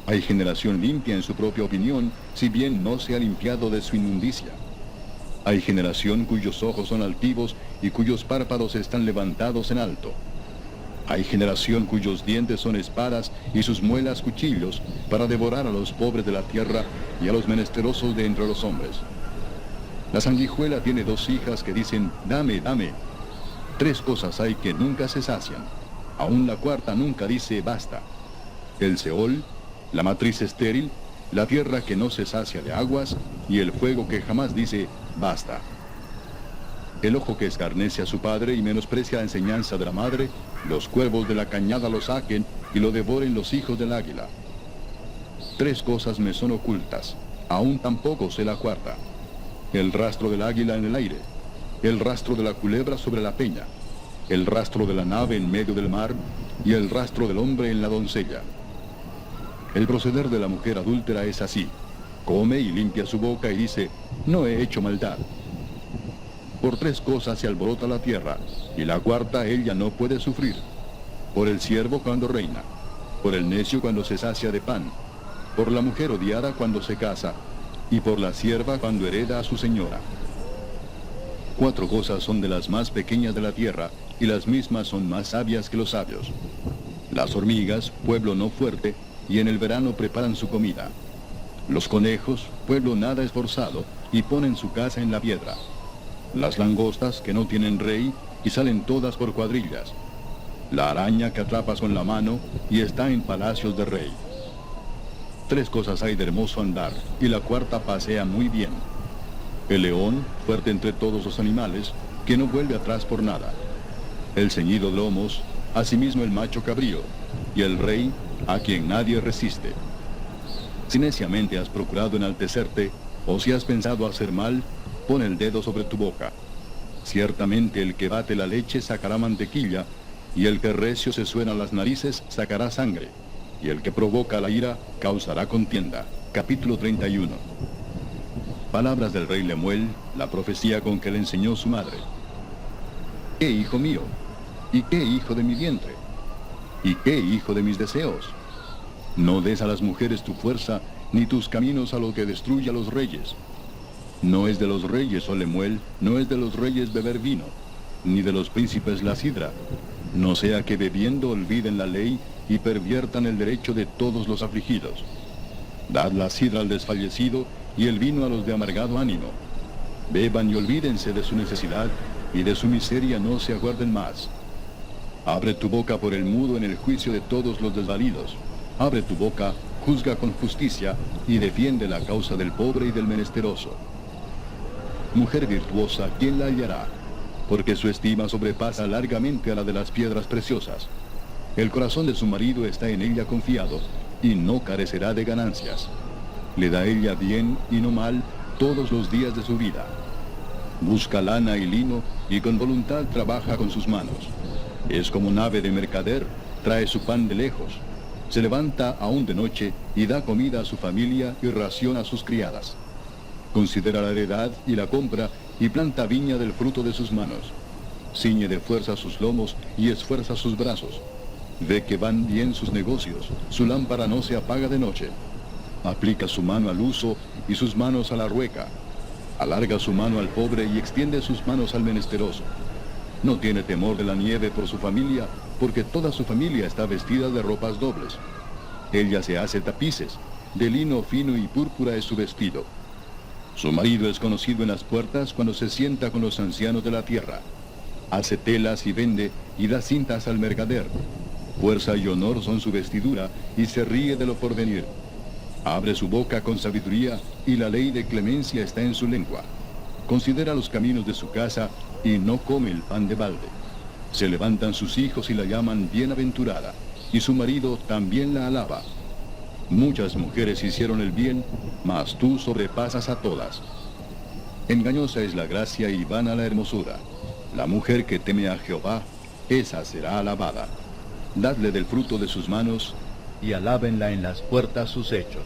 Hay generación limpia en su propia opinión, si bien no se ha limpiado de su inmundicia. Hay generación cuyos ojos son altivos y cuyos párpados están levantados en alto. Hay generación cuyos dientes son espadas y sus muelas cuchillos para devorar a los pobres de la tierra y a los menesterosos de entre los hombres. La sanguijuela tiene 2 hijas que dicen, dame, dame. 3 cosas hay que nunca se sacian. Aún la cuarta nunca dice, basta. El Seol, la matriz estéril, la tierra que no se sacia de aguas, y el fuego que jamás dice, basta. El ojo que escarnece a su padre y menosprecia la enseñanza de la madre, los cuervos de la cañada lo saquen y lo devoren los hijos del águila. 3 cosas me son ocultas, aún tampoco sé la cuarta. El rastro del águila en el aire, el rastro de la culebra sobre la peña, el rastro de la nave en medio del mar, y el rastro del hombre en la doncella. El proceder de la mujer adúltera es así: come y limpia su boca y dice, no he hecho maldad. Por 3 cosas se alborota la tierra, y la cuarta ella no puede sufrir. Por el siervo cuando reina, por el necio cuando se sacia de pan, por la mujer odiada cuando se casa, y por la sierva cuando hereda a su señora. 4 cosas son de las más pequeñas de la tierra, y las mismas son más sabias que los sabios. Las hormigas, pueblo no fuerte, y en el verano preparan su comida. Los conejos, pueblo nada esforzado, y ponen su casa en la piedra. Las langostas, que no tienen rey, y salen todas por cuadrillas. La araña que atrapas con la mano, y está en palacios de rey. 3 cosas hay de hermoso andar, y la cuarta pasea muy bien. El león, fuerte entre todos los animales, que no vuelve atrás por nada. El ceñido de lomos, asimismo el macho cabrío, y el rey, a quien nadie resiste. Si neciamente has procurado enaltecerte, o si has pensado hacer mal, pon el dedo sobre tu boca. Ciertamente el que bate la leche sacará mantequilla, y el que recio se suena las narices sacará sangre, y el que provoca la ira causará contienda. Capítulo 31. Palabras del rey Lemuel, la profecía con que le enseñó su madre. ¿Qué hijo mío? ¿Y qué hijo de mi vientre? ¿Y qué hijo de mis deseos? No des a las mujeres tu fuerza, ni tus caminos a lo que destruye a los reyes. No es de los reyes, oh Lemuel, no es de los reyes beber vino, ni de los príncipes la sidra. No sea que bebiendo olviden la ley y perviertan el derecho de todos los afligidos. Dad la sidra al desfallecido y el vino a los de amargado ánimo. Beban y olvídense de su necesidad, y de su miseria no se acuerden más. Abre tu boca por el mudo en el juicio de todos los desvalidos. Abre tu boca, juzga con justicia, y defiende la causa del pobre y del menesteroso. Mujer virtuosa, ¿quién la hallará? Porque su estima sobrepasa largamente a la de las piedras preciosas. El corazón de su marido está en ella confiado, y no carecerá de ganancias. Le da ella bien y no mal todos los días de su vida. Busca lana y lino, y con voluntad trabaja con sus manos. Es como nave de mercader, trae su pan de lejos. Se levanta aún de noche, y da comida a su familia y ración a sus criadas. Considera la heredad y la compra, y planta viña del fruto de sus manos. Ciñe de fuerza sus lomos y esfuerza sus brazos. Ve que van bien sus negocios, su lámpara no se apaga de noche. Aplica su mano al uso y sus manos a la rueca. Alarga su mano al pobre y extiende sus manos al menesteroso. No tiene temor de la nieve por su familia, porque toda su familia está vestida de ropas dobles. Ella se hace tapices, de lino fino y púrpura es su vestido. Su marido es conocido en las puertas cuando se sienta con los ancianos de la tierra. Hace telas y vende, y da cintas al mercader. Fuerza y honor son su vestidura, y se ríe de lo porvenir. Abre su boca con sabiduría, y la ley de clemencia está en su lengua. Considera los caminos de su casa, y no come el pan de balde. Se levantan sus hijos y la llaman bienaventurada, y su marido también la alaba. Muchas mujeres hicieron el bien, mas tú sobrepasas a todas. Engañosa es la gracia y vana la hermosura. La mujer que teme a Jehová, esa será alabada. Dadle del fruto de sus manos, y alábenla en las puertas sus hechos.